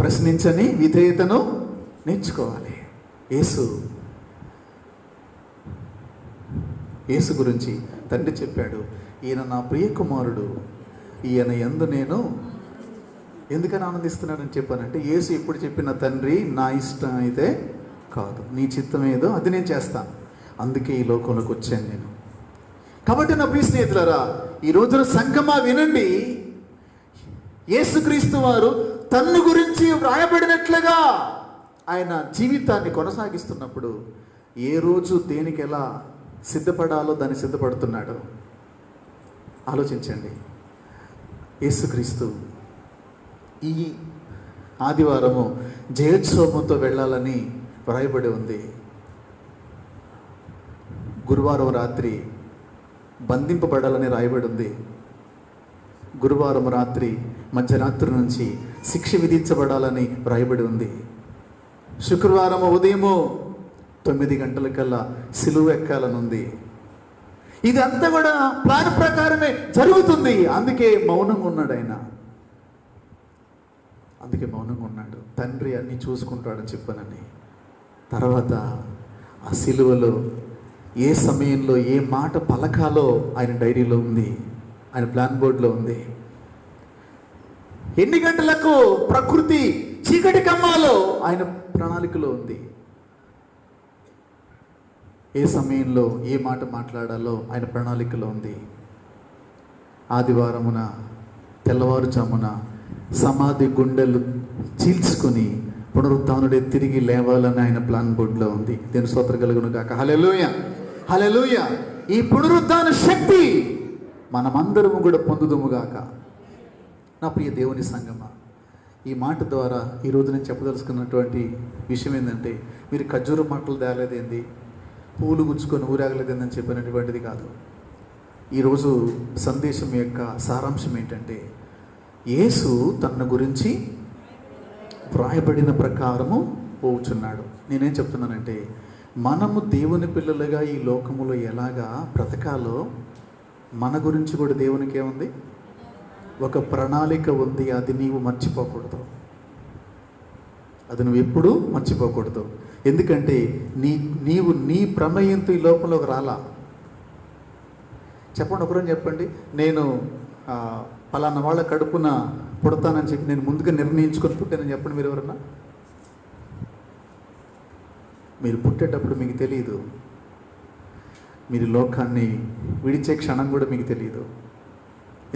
ప్రశ్నించని విధేయతను నేర్చుకోవాలి. యేసు గురించి తండ్రి చెప్పాడు, ఈయన నా ప్రియ కుమారుడు, ఈయన యందు నేను ఎందుకని ఆనందిస్తున్నాడని చెప్పానంటే, యేసు ఎప్పుడు చెప్పిన, తండ్రి నా ఇష్టం అయితే కాదు, నీ చిత్తం ఏదో అది నేను చేస్తాను, అందుకే ఈ లోకంలోకి వచ్చాను నేను. కాబట్టి నా ప్రియ స్నేహితులారా, ఈ రోజున సంగమా వినండి, యేసుక్రీస్తు వారు తన్ను గురించి వ్రాయబడినట్లుగా ఆయన జీవితాన్ని కొనసాగిస్తున్నప్పుడు ఏ రోజు దేనికి ఎలా సిద్ధపడాలో దాన్ని సిద్ధపడుతున్నాడు. ఆలోచించండి. యేసుక్రీస్తు ఈ ఆదివారము జయోత్సవంతో వెళ్ళాలని వ్రాయబడి ఉంది. గురువారం రాత్రి బంధింపబడాలని రాయబడి ఉంది. గురువారం రాత్రి మధ్యరాత్రి నుంచి శిక్ష విధించబడాలని వ్రాయబడి ఉంది. శుక్రవారం ఉదయము 9 గంటలకల్లా సిలువ ఎక్కాలనుంది. ఇదంతా కూడా ప్లాన్ ప్రకారమే జరుగుతుంది. అందుకే మౌనంగా ఉన్నాడు ఆయన. అందుకే మౌనంగా ఉన్నాడు. తండ్రి అన్ని చూసుకుంటాడని చెప్పానని. తర్వాత ఆ సిలువలో ఏ సమయంలో ఏ మాట పలకాలో ఆయన డైరీలో ఉంది, ఆయన ప్లాన్ బోర్డులో ఉంది. ఎన్ని గంటలకు ప్రకృతి చీకటి కమ్మాలో ఆయన ప్రణాళికలో ఉంది. ఏ సమయంలో ఏ మాట మాట్లాడాలో ఆయన ప్రణాళికలో ఉంది. ఆదివారమున తెల్లవారుజామున సమాధి గుండెలు చీల్చుకొని పునరుత్థానుడే తిరిగి లేవాలని ఆయన ప్లాన్ బోర్డులో ఉంది. దేవుని స్తోత్రం కలుగును గాక. హల్లెలూయా, హల్లెలూయా. ఈ పునరుత్థాన శక్తి మనమందరము కూడా పొందుదుము గాక. నా ప్రియ దేవుని సంగమా, ఈ మాట ద్వారా ఈరోజు నేను చెప్పదలుచుకున్నటువంటి విషయం ఏంటంటే, మీరు ఖర్జూర మాటలు తేలేదేంది, పూలు గుచ్చుకొని ఊరాగలేదేందని చెప్పినటువంటిది కాదు. ఈరోజు సందేశం యొక్క సారాంశం ఏంటంటే, యేసు తన గురించి వ్రాయబడిన ప్రకారము పోవుచున్నాడు. నేనేం చెప్తున్నానంటే, మనము దేవుని పిల్లలుగా ఈ లోకములో ఎలాగా బ్రతకాలో మన గురించి కూడా దేవునికి ఏముంది, ఒక ప్రణాళిక ఉంది. అది నీవు మర్చిపోకూడదు. అది నువ్వు ఎప్పుడూ మర్చిపోకూడదు. ఎందుకంటే నీవు నీ ప్రమేయంతో ఈ లోకంలోకి రాలా. చెప్పండి, ఒకరని చెప్పండి, నేను పలానా వాళ్ళ కడుపున పుడతానని చెప్పి నేను ముందుగా నిర్ణయించుకొని పుట్టానని చెప్పండి. మీరు ఎవరన్నా మీరు పుట్టేటప్పుడు మీకు తెలియదు, మీరు లోకాన్ని విడిచే క్షణం కూడా మీకు తెలియదు.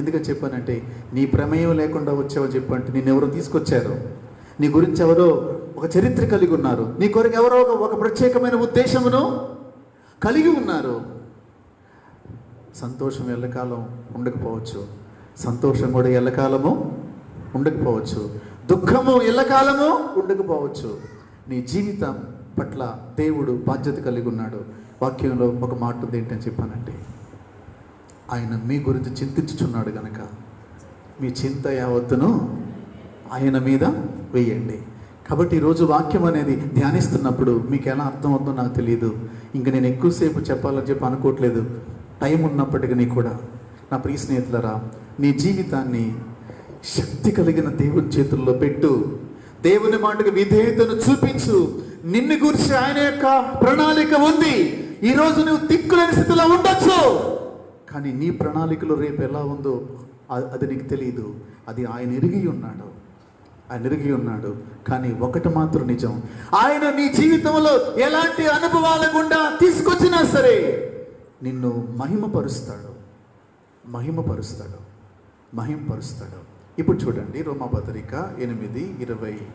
ఎందుకని చెప్పానంటే, నీ ప్రమేయం లేకుండా వచ్చావో చెప్పంటే నిన్ను ఎవరో తీసుకొచ్చారు, నీ గురించి ఎవరో ఒక చరిత్ర కలిగి ఉన్నారు, నీ కొరకు ఎవరో ఒక ప్రత్యేకమైన ఉద్దేశమును కలిగి ఉన్నారు. సంతోషం ఎల్లకాలం ఉండకపోవచ్చు, సంతోషం కూడా ఎల్లకాలము ఉండకపోవచ్చు, దుఃఖము ఎల్లకాలము ఉండకపోవచ్చు. నీ జీవితం పట్ల దేవుడు బాధ్యత కలిగి ఉన్నాడు. వాక్యంలో ఒక మాట ఉంది, ఏంటని చెప్పానంటే, ఆయన మీ గురించి చింతించుచున్నాడు గనక మీ చింత యావత్తును ఆయన మీద వేయండి. కాబట్టి ఈరోజు వాక్యం అనేది ధ్యానిస్తున్నప్పుడు మీకు ఎలా అర్థమవుతుందో నాకు తెలియదు. ఇంక నేను ఎక్కువసేపు చెప్పాలని చెప్పి అనుకోవట్లేదు, టైం ఉన్నప్పటికీ కూడా. నా ప్రియ స్నేహితులరా, నీ జీవితాన్ని శక్తి కలిగిన దేవుని చేతుల్లో పెట్టు. దేవుని మాటకు విధేయతను చూపించు. నిన్ను గురించి ఆయన యొక్క ప్రణాళిక ఉంది. ఈరోజు నువ్వు దిక్కులేని స్థితిలో ఉండొచ్చు, కానీ నీ ప్రణాళికలో రేపు ఎలా ఉందో అది నీకు తెలియదు. అది ఆయన ఎరిగి ఉన్నాడు, ఆయన ఎరిగి ఉన్నాడు. కానీ ఒకటి మాత్రం నిజం, ఆయన నీ జీవితంలో ఎలాంటి అనుభవాల గుండా తీసుకొచ్చినా సరే నిన్ను మహిమపరుస్తాడు, మహిమపరుస్తాడు, మహిమపరుస్తాడు. ఇప్పుడు చూడండి, రోమాపత్రిక 8:28.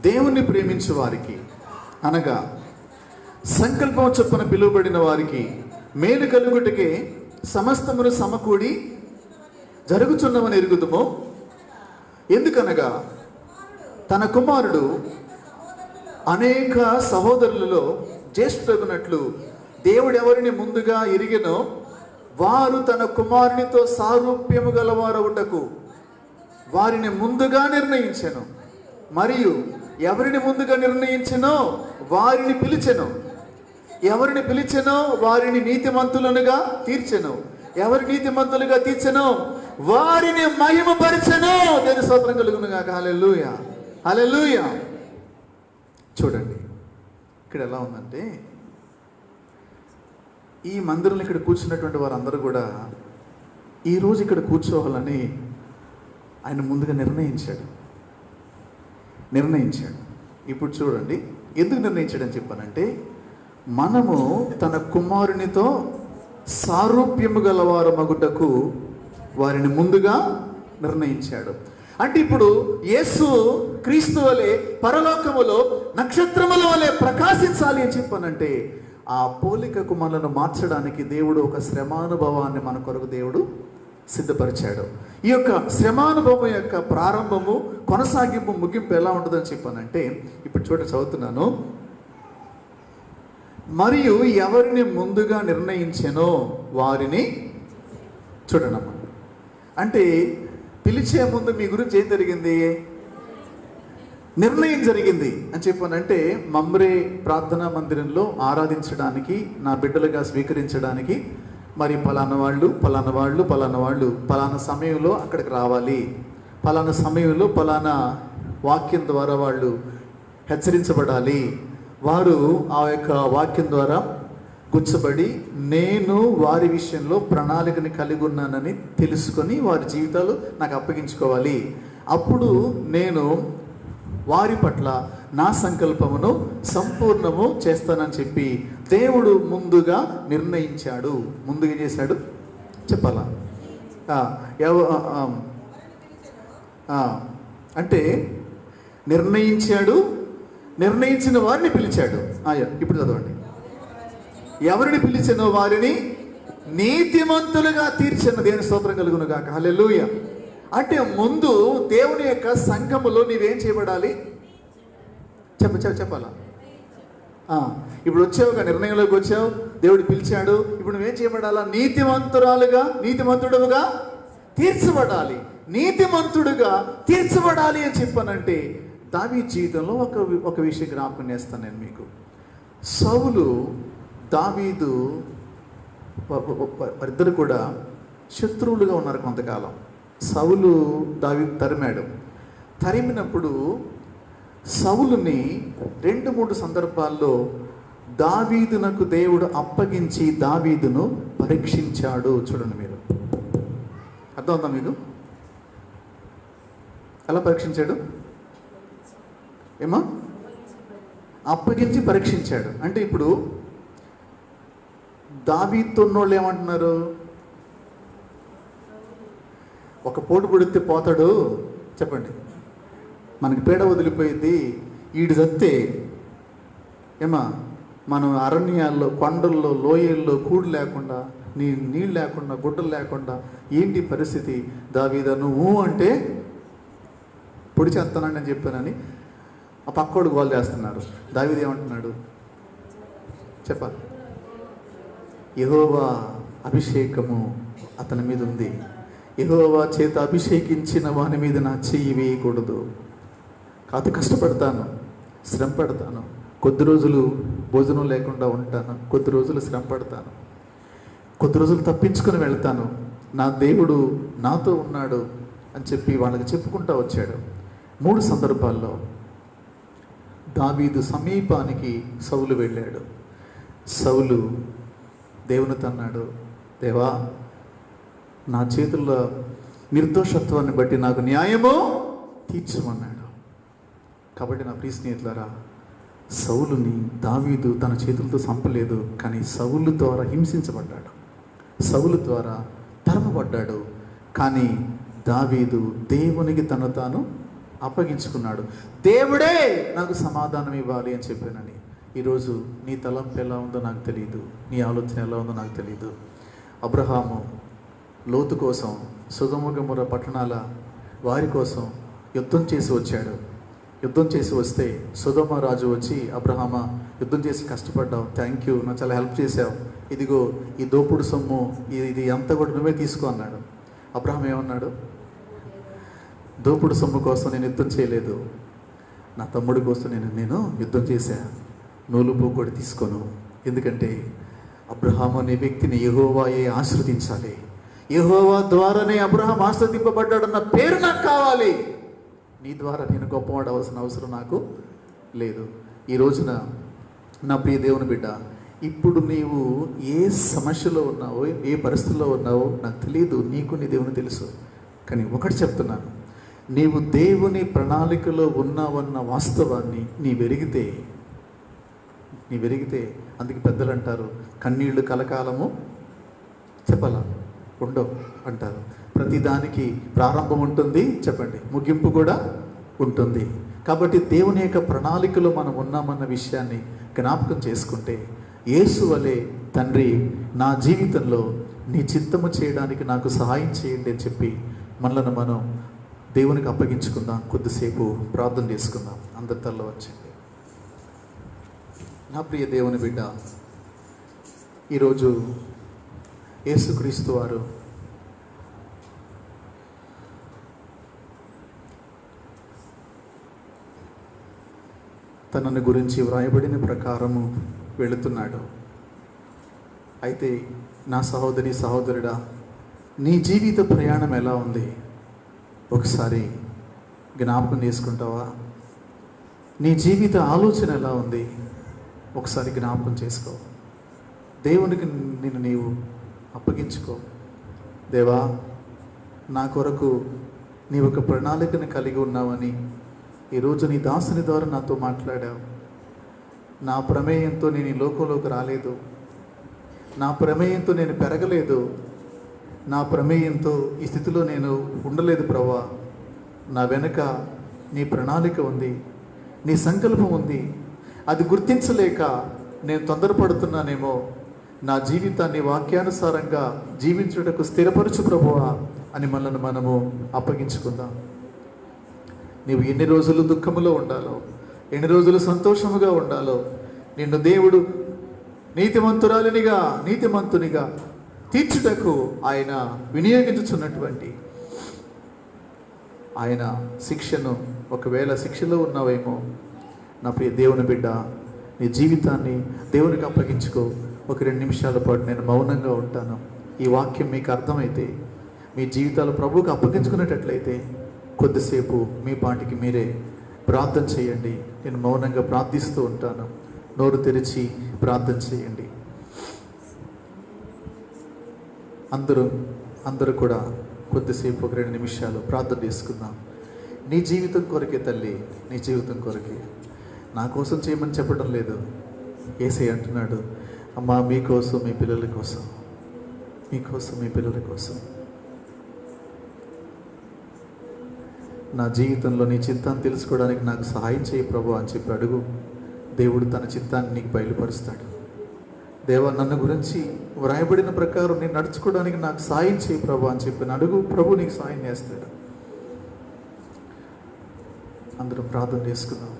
దేవుణ్ణి ప్రేమించు వారికి, అనగా సంకల్పం చొప్పున పిలువబడిన వారికి మేలు కలుగుటకే సమస్తమును సమకూడి జరుగుచున్నవని ఎరుగుదుము. ఎందుకనగా తన కుమారుడు అనేక సహోదరులలో జ్యేష్ఠుడగునట్లు దేవుడు ఎవరిని ముందుగా ఎరిగెనో వారు తన కుమారునితో సారూప్యము గలవారవుటకు వారిని ముందుగా నిర్ణయించెను. మరియు ఎవరిని ముందుగా నిర్ణయించెనో వారిని పిలిచెను, ఎవరిని పిలిచెనో వారిని నీతిమంతులనుగా తీర్చెను, ఎవరి నీతిమంతులుగా తీర్చెనో వారిని మహిమపరచెను. దేని స్తోత్రం కలుగునుగాక. హల్లెలూయా, హల్లెలూయా. చూడండి ఇక్కడ ఎలా ఉందంటే, ఈ మందిరంలో ఇక్కడ కూర్చున్నటువంటి వారందరూ కూడా ఈరోజు ఇక్కడ కూర్చోవాలని ఆయన ముందుగా నిర్ణయించాడు. ఇప్పుడు చూడండి, ఎందుకు నిర్ణయించాడని చెప్పానంటే, మనము తన కుమారునితో సారూప్యము గలవారు మగుటకు వారిని ముందుగా నిర్ణయించాడు. అంటే ఇప్పుడు యేసు క్రీస్తు వలె పరలోకములో నక్షత్రముల వలె ప్రకాశించాలి అని చెప్పానంటే, ఆ పోలికకు మనను మార్చడానికి దేవుడు ఒక శ్రమానుభవాన్ని మన కొరకు దేవుడు సిద్ధపరిచాడు. ఈ యొక్క శ్రమానుభవం యొక్క ప్రారంభము, కొనసాగింపు, ముగింపు ఎలా ఉంటుందని చెప్పానంటే, ఇప్పుడు చదువుతున్నాను. మరియు ఎవరిని ముందుగా నిర్ణయించెనో వారిని, చూడనమ్మా, అంటే పిలిచే ముందు మీ గురించి ఏం జరిగింది? నిర్ణయం జరిగింది అని చెప్పానంటే, మమ్రే ప్రార్థనా మందిరంలో ఆరాధించడానికి, నా బిడ్డలుగా స్వీకరించడానికి మరి పలానా వాళ్ళు పలానా సమయంలో అక్కడికి రావాలి, పలానా సమయంలో పలానా వాక్యం ద్వారా వాళ్ళు హెచ్చరించబడాలి, వారు ఆ యొక్క వాక్యం ద్వారా గుచ్చబడి నేను వారి విషయంలో ప్రణాళికని కలిగి ఉన్నానని తెలుసుకొని వారి జీవితాలు నాకు అప్పగించుకోవాలి, అప్పుడు నేను వారి పట్ల నా సంకల్పమును సంపూర్ణము చేస్తానని చెప్పి దేవుడు ముందుగా నిర్ణయించాడు. ముందుగా చేశాడు చెప్పాలా? అంటే నిర్ణయించాడు, నిర్ణయించిన వారిని పిలిచాడు. ఇప్పుడు చదవండి. ఎవరిని పిలిచినో వారిని నీతిమంతులుగా తీర్చిన. దేవుని స్తోత్రం కలుగును గాక. హల్లెలూయా. అంటే ముందు దేవుని యొక్క సంఘములో నీవేం చేయబడాలి? చెప్పాలా? ఇప్పుడు వచ్చావుగా, నిర్ణయంలోకి వచ్చావు, దేవుడు పిలిచాడు, ఇప్పుడు నువ్వేం చేయబడాలా? నీతిమంతుడుగా తీర్చబడాలి. నీతిమంతుడుగా తీర్చబడాలి అని చెప్పానంటే, దావీదు జీవితంలో ఒక విషయం జ్ఞాపకం చేస్తాను నేను మీకు. సౌలు, దావీదు ఇద్దరు కూడా శత్రువులుగా ఉన్నారు కొంతకాలం. సౌలు దావీదు తరిమినప్పుడు సౌలుని 2-3 సందర్భాల్లో దావీదునకు దేవుడు అప్పగించి దావీదును పరీక్షించాడు. చూడండి మీరు, అర్థమవుతా మీకు? ఎలా పరీక్షించాడు? ఏమో అప్పగించి పరీక్షించాడు. అంటే ఇప్పుడు దావీదుతో ఉన్నోళ్ళు ఏమంటున్నారు? ఒక పోటు పొడితే పోతాడు, చెప్పండి, మనకి పీడ వదిలిపోయింది, ఈడు చస్తే ఏమా మనం అరణ్యాల్లో, కొండల్లో, లోయల్లో కూడు లేకుండా, నీళ్ళు లేకుండా, గుడ్డలు లేకుండా ఏంటి పరిస్థితి? దావీదా నువ్వు అంటే పొడి చేస్తానని నేను చెప్పానని ఆ పక్కోడు గోల్ చేస్తున్నారు. దావీదు ఏమంటున్నాడు చెప్పాలి? యెహోవా అభిషేకము అతని మీద ఉంది, యెహోవా చేత అభిషేకించిన వాని మీద నా చెయ్యి వేయకూడదు. కాదు, కష్టపడతాను, శ్రమ పడతాను, కొద్ది రోజులు భోజనం లేకుండా ఉంటాను, కొద్ది రోజులు శ్రమ పడతాను, కొద్ది రోజులు తప్పించుకొని వెళ్తాను, నా దేవుడు నాతో ఉన్నాడు అని చెప్పి వాళ్ళకి చెప్పుకుంటూ వచ్చాడు. 3 సందర్భాల్లో దావీదు సమీపానికి సౌలు వెళ్ళాడు. సౌలు దేవునితో అన్నాడు, దేవా నా చేతుల్లో నిర్దోషత్వాన్ని బట్టి నాకు న్యాయము తీర్చమన్నాడు. కాబట్టి నా ప్రియ స్నేహితులారా, సౌలుని దావీదు తన చేతులతో చంపలేదు, కానీ సౌలు ద్వారా హింసించబడ్డాడు, సౌలు ద్వారా తరమబడ్డాడు. కానీ దావీదు దేవునికి తను తాను అప్పగించుకున్నాడు. దేవుడే నాకు సమాధానం ఇవ్వాలి అని చెప్పానని. ఈరోజు నీ తలంపు ఎలా ఉందో నాకు తెలియదు, నీ ఆలోచన ఎలా ఉందో నాకు తెలియదు. అబ్రహాము లోతు కోసం, సొదొమ గొమొర్రా పట్టణాల వారి కోసం యుద్ధం చేసి వచ్చాడు. యుద్ధం చేసి వస్తే సొదొమ రాజు వచ్చి, అబ్రహామా యుద్ధం చేసి కష్టపడ్డావు, థ్యాంక్ యూ, నాకు చాలా హెల్ప్ చేసావు, ఇదిగో ఈ దోపుడు సొమ్ము ఇది అంతా కూడా నువ్వే తీసుకో అన్నాడు. అబ్రహాం ఏమన్నాడు? దోపుడు సొమ్ము కోసం నేను యుద్ధం చేయలేదు, నా తమ్ముడి కోసం నేను యుద్ధం చేశా, నూలుపు కూడా తీసుకోను. ఎందుకంటే అబ్రహాము అనే వ్యక్తిని యెహోవాయే ఆశీర్వదించాలి, యెహోవా ద్వారానే అబ్రహాం ఆశీర్వదింపబడ్డాడన్న పేరు నాకు కావాలి, నీ ద్వారా నేను గొప్పవాడు అవ్వాల్సిన అవసరం నాకు లేదు. ఈ రోజున నా ప్రియ దేవుని బిడ్డ, ఇప్పుడు నీవు ఏ సమస్యలో ఉన్నావో, ఏ పరిస్థితుల్లో ఉన్నావో నాకు తెలియదు, నీకు నీ దేవుని తెలుసు. కానీ ఒకటి చెప్తున్నాను, నీవు దేవుని ప్రణాళికలో ఉన్నావన్న వాస్తవాన్ని నీ వెరిగితే అందుకే పెద్దలు అంటారు, కన్నీళ్లు కలకాలము చెప్పాల ఉండవు అంటారు. ప్రతిదానికి ప్రారంభం ఉంటుంది, చెప్పండి, ముగింపు కూడా ఉంటుంది. కాబట్టి దేవుని యొక్క ప్రణాళికలో మనం ఉన్నామన్న విషయాన్ని జ్ఞాపకం చేసుకుంటే, యేసు వలె తండ్రి నా జీవితంలో నీ చిత్తము చేయడానికి నాకు సహాయం చేయండి అని చెప్పి మనలను మనం దేవునికి అప్పగించుకుందాం. కొద్దిసేపు ప్రార్థన చేసుకుందాం. అందరి తల్లో వచ్చండి. నా ప్రియ దేవుని బిడ్డ, ఈరోజు యేసుక్రీస్తు వారు తనని గురించి వ్రాయబడిన ప్రకారము వెళుతున్నాడు. అయితే నా సహోదరి సహోదరుడా, నీ జీవిత ప్రయాణం ఎలా ఉంది? ఒకసారి జ్ఞాపకం చేసుకుంటావా? నీ జీవిత ఆలోచన ఎలా ఉంది? ఒకసారి జ్ఞాపకం చేసుకో. దేవునికి నిన్ను నీవు అప్పగించుకో. దేవా, నా కొరకు నీవు ఒక ప్రణాళికను కలిగి ఉన్నావని ఈరోజు నీ దాసుని ద్వారా నాతో మాట్లాడావు. నా ప్రమేయంతో నేను ఈ లోకంలోకి రాలేదు, నా ప్రమేయంతో నేను పెరగలేదు, నా ప్రమేయంతో ఈ స్థితిలో నేను ఉండలేదు ప్రభువా. నా వెనుక నీ ప్రణాళిక ఉంది, నీ సంకల్పం ఉంది. అది గుర్తించలేక నేను తొందరపడుతున్నానేమో. నా జీవితాన్ని వాక్యానుసారంగా జీవించుటకు స్థిరపరచు ప్రభువా అని మనల్ని మనము అప్పగించుకుందాం. నీవు ఎన్ని రోజులు దుఃఖములో ఉండాలో, ఎన్ని రోజులు సంతోషముగా ఉండాలో, నిన్ను దేవుడు నీతిమంతునిగా తీర్చుటకు ఆయన వినియోగించుచున్నటువంటి ఆయన శిక్షను, ఒకవేళ శిక్షలో ఉన్నావేమో నా ప్రియ దేవుని బిడ్డ, నీ జీవితాన్ని దేవునికి అప్పగించుకో. ఒక 2 నిమిషాల పాటు నేను మౌనంగా ఉంటాను. ఈ వాక్యం మీకు అర్థమైతే, మీ జీవితాలు ప్రభువుకి అప్పగించుకునేటట్లయితే కొద్దిసేపు మీ పాటికి మీరే ప్రార్థన చేయండి. నేను మౌనంగా ప్రార్థిస్తూ ఉంటాను. నోరు తెరిచి ప్రార్థన చేయండి. అందరూ కూడా కొద్దిసేపు ఒక 2 నిమిషాలు ప్రార్థన చేసుకుందాం. నీ జీవితం కొరకే తల్లి, నీ జీవితం కొరకే. నా కోసం చేయమని చెప్పడం లేదు. యేసయ్య అంటున్నాడు, అమ్మా మీకోసం, మీ పిల్లల కోసం, మీకోసం, మీ పిల్లల కోసం నా జీవితంలో నీ చిత్తాన్ని తెలుసుకోవడానికి నాకు సహాయం చేయి ప్రభు అని చెప్పి అడుగు. దేవుడు తన చిత్తాన్ని నీకు బయలుపరుస్తాడు. దేవా, నన్ను గురించి వ్రాయబడిన ప్రకారం నేను నడుచుకోవడానికి నాకు సాయం చేయి ప్రభు అని చెప్పి అడుగు. ప్రభు నీకు సాయం చేస్తాడు. అందరం ప్రార్థన చేసుకుందాం.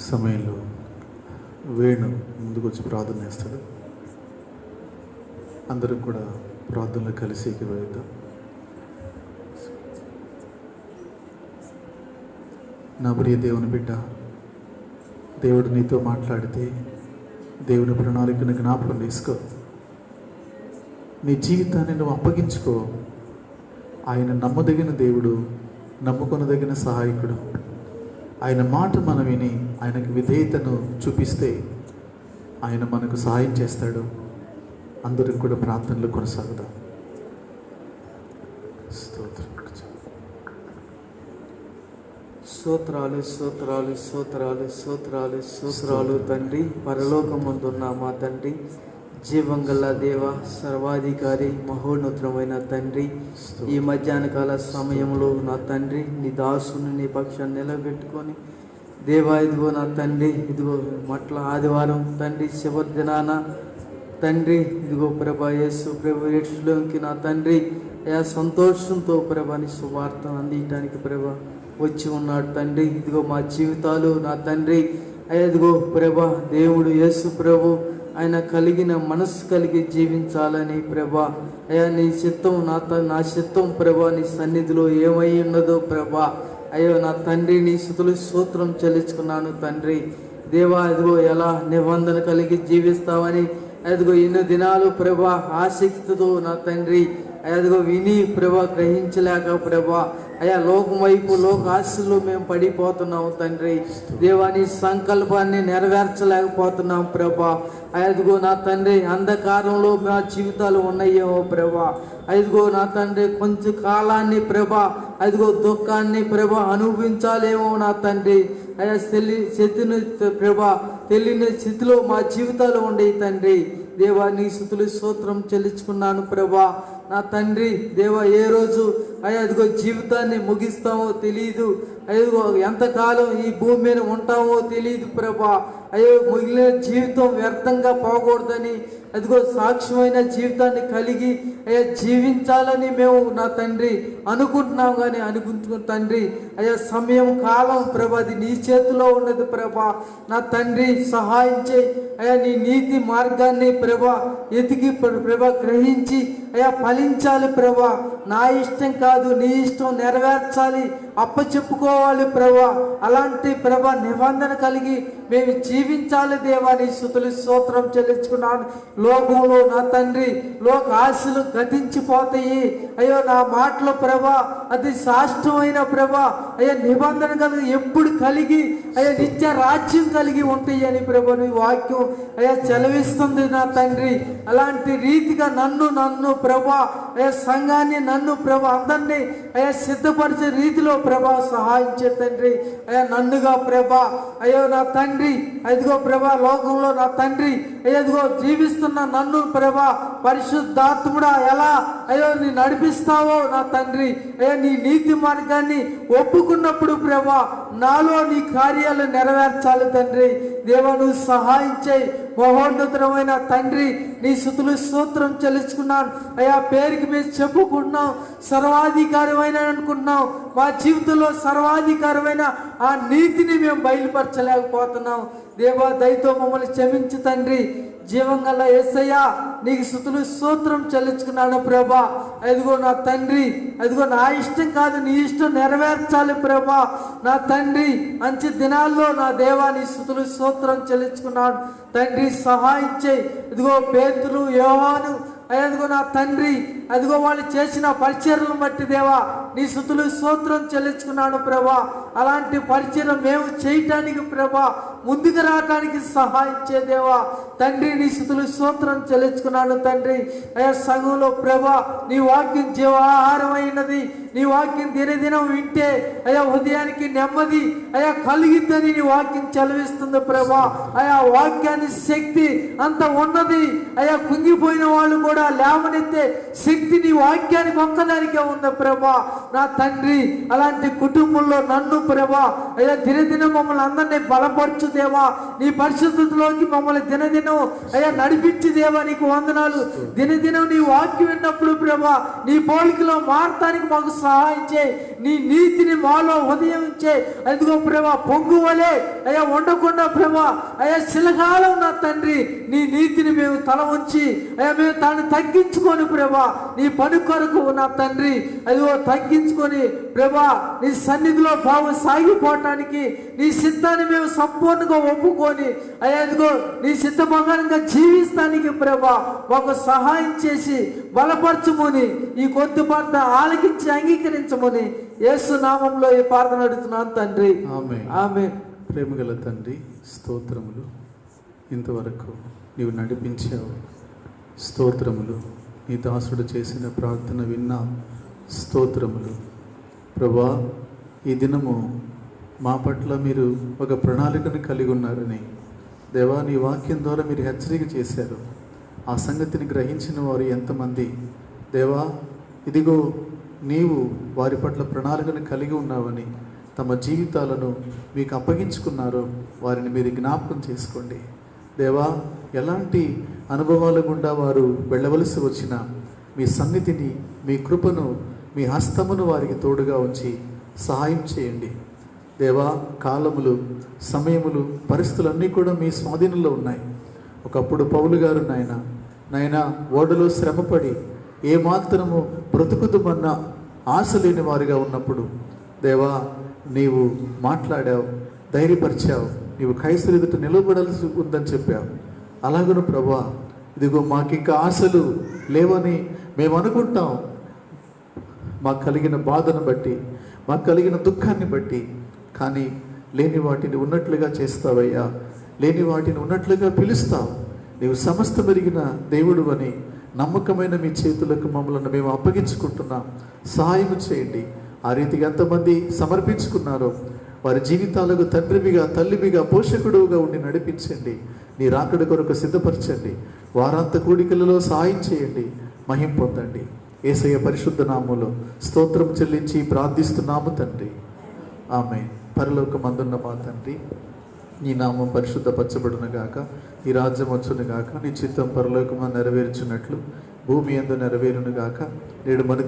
సమయంలో వేణు ముందుకు వచ్చి ప్రార్థన చేస్తాడు. అందరం కూడా ప్రార్థనలో కలిసి వెళ్తాం. నా ప్రియ దేవుని బిడ్డ, దేవుడు నీతో మాట్లాడితే దేవుని ప్రణాళికను జ్ఞాపకం చేసుకో. నీ జీవితాన్ని నువ్వు అప్పగించుకో. ఆయన నమ్మదగిన దేవుడు, నమ్ముకొనదగిన సహాయకుడు. ఆయన మాట మనం విని ఆయనకు విధేయతను చూపిస్తే ఆయన మనకు సహాయం చేస్తాడు. అందరికి కూడా ప్రార్థనలు కొనసాగుదాం. స్తోత్రాలు స్తోత్రాలు స్తోత్రాలు స్తోత్రాలు స్తోత్రాలు తండ్రి. పరలోకమందున్న మా తండ్రి, జీవంగల దేవ, సర్వాధికారి, మహోన్నతమైన తండ్రి, ఈ మధ్యాహ్న కాల సమయంలో నా తండ్రి నీ దాసుని నీ పక్షాన్ని నిలబెట్టుకొని దేవా, ఇదిగో నా తండ్రి, ఇదిగో మట్ల ఆదివారం తండ్రి చివరి దినాన తండ్రి, ఇదిగో ప్రభా యేసు ప్రభు యేసులోకి నా తండ్రి అయా సంతోషంతో ప్రభాని సువార్తను అందించడానికి ప్రభా వచ్చి ఉన్నాడు తండ్రి. ఇదిగో మా జీవితాలు నా తండ్రి అయ్యా ఇదిగో ప్రభా దేవుడు యేసు ప్రభు ఆయన కలిగిన మనసు కలిగి జీవించాలని ప్రభా అయ్యా నీ చిత్తం నా చిత్తం ప్రభా నీ సన్నిధిలో ఏమై ఉన్నదో ప్రభా అయ్యో నా తండ్రి నీ స్తుతులు స్తోత్రం చెల్లించుకున్నాను తండ్రి. దేవా, ఇదిగో ఎలా నిబంధన కలిగి జీవిస్తావని అదిగో ఎన్నో దినాలు ప్రభా ఆసక్తితో నా తండ్రి అదిగో విని ప్రభా గ్రహించలేక ప్రభా అయా లోకం వైపు లోక ఆశల్లో మేము పడిపోతున్నాం తండ్రి. దేవా, నీ సంకల్పాన్ని నెరవేర్చలేకపోతున్నాం ప్రభా. అదిగో నా తండ్రి అంధకారంలో మా జీవితాలు ఉన్నాయేమో ప్రభా. అదిగో నా తండ్రి కొంచెం కాలాన్ని ప్రభా అదిగో దుఃఖాన్ని ప్రభా అనుభవించాలేమో నా తండ్రి. అయా శక్తిని ప్రభా తెలియని స్థితిలో మా జీవితాలు ఉండే తండ్రి. దేవా, నీ స్తుతులు స్తోత్రం చెల్లించుకున్నాను ప్రభా. నా తండ్రి దేవా, ఏ రోజు అయ్యా అదిగో జీవితాన్ని ముగిస్తామో తెలియదు. అయ్యో ఎంతకాలం ఈ భూమి మీద ఉంటామో తెలియదు ప్రభా. అయ్యో మిగిలిన జీవితం వ్యర్థంగా పోకూడదని అదిగో సాక్ష్యమైన జీవితాన్ని కలిగి అయ్యా జీవించాలని మేము నా తండ్రి అనుకుంటున్నాం. కానీ అనుకుంటున్న తండ్రి అయ్యా సమయం కాలం ప్రభా అది నీ చేతిలో ఉన్నది ప్రభా. నా తండ్రి సహాయం చేయి అయ్యా. నీ నీతి మార్గాన్ని ప్రభా ఎతికి ప్రభా గ్రహించి అయ్యా ఫలించాలి ప్రభా. నా ఇష్టం కాదు నీ ఇష్టం నెరవేర్చాలి, అప్పచెప్పుకోవాలి ప్రభా. అలాంటి ప్రభా నిబంధన కలిగి మేము జీవించాలి దేవా. నీ స్తుతులు స్తోత్రం చెల్లించుకున్నాను. లోకంలో నా తండ్రి లోక ఆశలు గతించిపోతాయి. అయ్యో నా మాటలు ప్రభా అది శాశ్వతమైన ప్రభా అయ్యా నిబంధన కలిగి ఎప్పుడు కలిగి అయ్యా నిత్య రాజ్యం కలిగి ఉంటాయి అని ప్రభా నీ వాక్యం అయ్యా చెలవిస్తుంది నా తండ్రి. అలాంటి రీతిగా నన్ను ప్రభా అయ్యా సంఘాన్ని నన్ను ప్రభా అందరినీ అయ్యా సిద్ధపరిచే రీతిలో ప్రభా సహాయం చే తండ్రి. అయ్యా నన్నుగా ప్రభా అయ్యో నా తండ్రి అదిగో ప్రభా లోకంలో నా తండ్రి అయ్యదిగో జీవిస్తున్న నన్ను ప్రభా పరిశుద్ధాత్ముడా ఎలా అయ్యో నీ నడిపిస్తావో నా తండ్రి అయ్యా నీ నీతి మార్గాన్ని ఒప్పుకున్నప్పుడు ప్రభా నాలో నీ కార్యాలు నెరవేర్చాలి తండ్రి. దేవా, నువ్వు సహాయం చేయి. మహోన్నతమైన తండ్రి నీ స్తుతులు స్తోత్రం చెల్లించుకున్నాను అయ్యా. పేరుకి మేము చెప్పుకుంటున్నాం సర్వాధికారమైన అనుకుంటున్నాం. మా జీవితంలో సర్వాధికారమైన ఆ నీతిని మేము బయలుపరచలేకపోతున్నాం. దేవా, దయతో మమ్మల్ని క్షమించు తండ్రి. జీవంగల యేసయ్య నీకు స్తుతులు స్తోత్రం చెల్లించుకున్నాను ప్రభా. అదిగో నా తండ్రి, అదిగో నా ఇష్టం కాదు నీ ఇష్టం నెరవేర్చాలి ప్రభా. నా తండ్రి మంచి దినాల్లో నా దేవా నీ స్తుతులు స్తోత్రం చెల్లించుకున్నాను తండ్రి. సహాయం చేయి. ఇదిగో పేతురు, యోహాను, అదిగో నా తండ్రి, అదిగో వాళ్ళు చేసిన పరిచర్యలను బట్టి దేవా నీ స్తుతులు స్తోత్రం చెల్లించుకున్నాను ప్రభా. అలాంటి పరిచర్య మేము చేయటానికి ప్రభా, ముందుకు రావటానికి సహాయం చేదేవా తండ్రి. నీ స్తుతులు స్తోత్రం చెల్లించుకున్నాను తండ్రి. అయ్యా సంఘంలో ప్రభా నీ వాక్యం జీవాహారం అయినది. నీ వాక్యం దినదినం వింటే అయ్యా హృదయానికి నెమ్మది అయ్యా కలిగిద్దని నీ వాక్యం చదివిస్తుంది ప్రభా. అయా వాక్యాన్ని శక్తి అంత ఉన్నది అయ్యా. కుంగిపోయిన వాళ్ళు కూడా లేవనెత్తే శక్తి నీ వాక్యానికి ఒక్కదానికే ఉంది ప్రభా. నా తండ్రి అలాంటి కుటుంబంలో నన్ను ప్రభా అయ్యా దినదినం మమ్మల్ని అందరినీ బలపరచు దేవా. నీ పరిశుద్ధతలోకి మమ్మల్ని దినదినం అయ్యా నడిపించి దేవా నీకు వందనాలు. దినదినం నీ వాక్యం విన్నప్పుడు ప్రభా నీ పోలికలో మారటానికి మాకు సహాయం చేయి. నీ నీతిని మాలో ఉదయించే అదిగో ప్రభా పొంగు వలె అయ్యా ఉండకుండా ప్రభా అయ్యా శిలకాలం నా తండ్రి నీ నీతిని మేము తల ఉంచి అయ్యా మేము తాను తగ్గించుకొని ప్రభా నీ పని కొరకు నా తండ్రి అదిగో తగ్గించుకొని ప్రభా నీ సన్నిధిలో బాగు సాగిపోవటానికి నీ సిద్ధాన్ని మేము సంపూర్ణంగా ఒప్పుకొని అయ్యా అదిగో నీ సిద్ధభంగానంగా జీవిస్తానికి ప్రభా మాకు సహాయం చేసి బలపరచుమని ఈ కొద్ది ప్రార్థన ఆలకించి అంగీకరించమని యేసు నామంలో ఈ ప్రార్థన అడుగుతున్నాను తండ్రి. ఆమేన్. ఆమేన్. ప్రేమగల తండ్రి స్తోత్రములు. ఇంతవరకు నీవు నడిపించావు. స్తోత్రములు. నీ దాసుడు చేసిన ప్రార్థన విన్నాం. స్తోత్రములు ప్రభా. ఈ దినము మా పట్ల మీరు ఒక ప్రణాళికను కలిగి ఉన్నారని దేవా నీ వాక్యం ద్వారా మీరు హెచ్చరిక చేశారు. ఆ సంగతిని గ్రహించిన వారు ఎంతమంది దేవా. ఇదిగో నీవు వారి పట్ల ప్రణాళికను కలిగి ఉన్నావని తమ జీవితాలను మీకు అప్పగించుకున్నారో వారిని మీరు జ్ఞాపకం చేసుకోండి దేవా. ఎలాంటి అనుభవాల గుండా వారు వెళ్ళవలసి వచ్చినా మీ సన్నిధిని, మీ కృపను, మీ హస్తమును వారికి తోడుగా ఉంచి సహాయం చేయండి దేవా. కాలములు, సమయములు, పరిస్థితులన్నీ కూడా మీ స్వాధీనంలో ఉన్నాయి. ఒకప్పుడు పౌలు గారు నాయన ఓడలో శ్రమపడి ఏమాత్రము బ్రతుకుతుమన్న ఆశ లేని వారిగా ఉన్నప్పుడు దేవా నీవు మాట్లాడావు, ధైర్యపరిచావు. నీవు కైసరు ఎదుట నిలబడాల్సి ఉందని చెప్పావు. అలాగను ప్రభా ఇదిగో మాకింకా ఆశలు లేవని మేము అనుకుంటాం. మాకు కలిగిన బాధను బట్టి, మాకు కలిగిన దుఃఖాన్ని బట్టి, కానీ లేని వాటిని ఉన్నట్లుగా చేస్తావయ్యా. లేని వాటిని ఉన్నట్లుగా పిలుస్తావు. నీవు సమస్త మెరిగిన దేవుడు అని నమ్మకమైన మీ చేతులకు మమ్మల్ని మేము అప్పగించుకుంటున్నాం. సహాయం చేయండి. ఆ రీతిగా ఎంతమంది సమర్పించుకున్నారో వారి జీవితాలకు తండ్రివిగా, తల్లివిగా, పోషకుడుగా ఉండి నడిపించండి. నీ రాకడ కొరకు సిద్ధపరచండి. వారాంత కూడికలలో సహాయం చేయండి. మహిం పొందండి. యేసయ్య పరిశుద్ధ నామములో స్తోత్రం చెల్లించి ప్రార్థిస్తున్నాము తండ్రి. ఆమేన్. పరలోకమందున్న మా తండ్రి, నీ నామం పరిశుద్ధపరచబడును గాక. ఈ రాజ్యం వచ్చును గాక. నీ చిత్తం పరలోకము నెరవేర్చున్నట్లు భూమి యందు నెరవేరును గాక. నేడు మన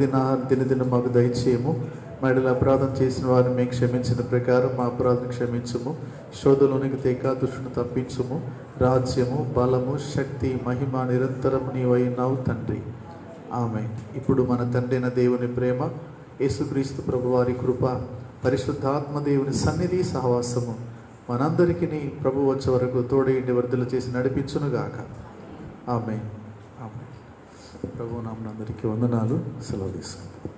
దినదినం మాకు దయచేయము. మహిళలు అపరాధం చేసిన వారిని మేము క్షమించిన ప్రకారం మా అపరాధం క్షమించుము. శోధలోనికి తేక దుష్టును తప్పించుము. రాజ్యము, బలము, శక్తి, మహిమ నిరంతరం నీవైనావు తండ్రి. ఆమేన్. ఇప్పుడు మన తండ్రి అయిన దేవుని ప్రేమ, యేసుక్రీస్తు ప్రభు వారి కృప, పరిశుద్ధాత్మ దేవుని సన్నిధి సహవాసము మనందరికీ ప్రభు వచ్చే వరకు తోడేండి వర్ధలు చేసి నడిపించునుగాక. ఆమేన్. ఆమేన్. ప్రభు నామమున అందరికీ వందనాలు. సెలవు తీసుకుంటాం.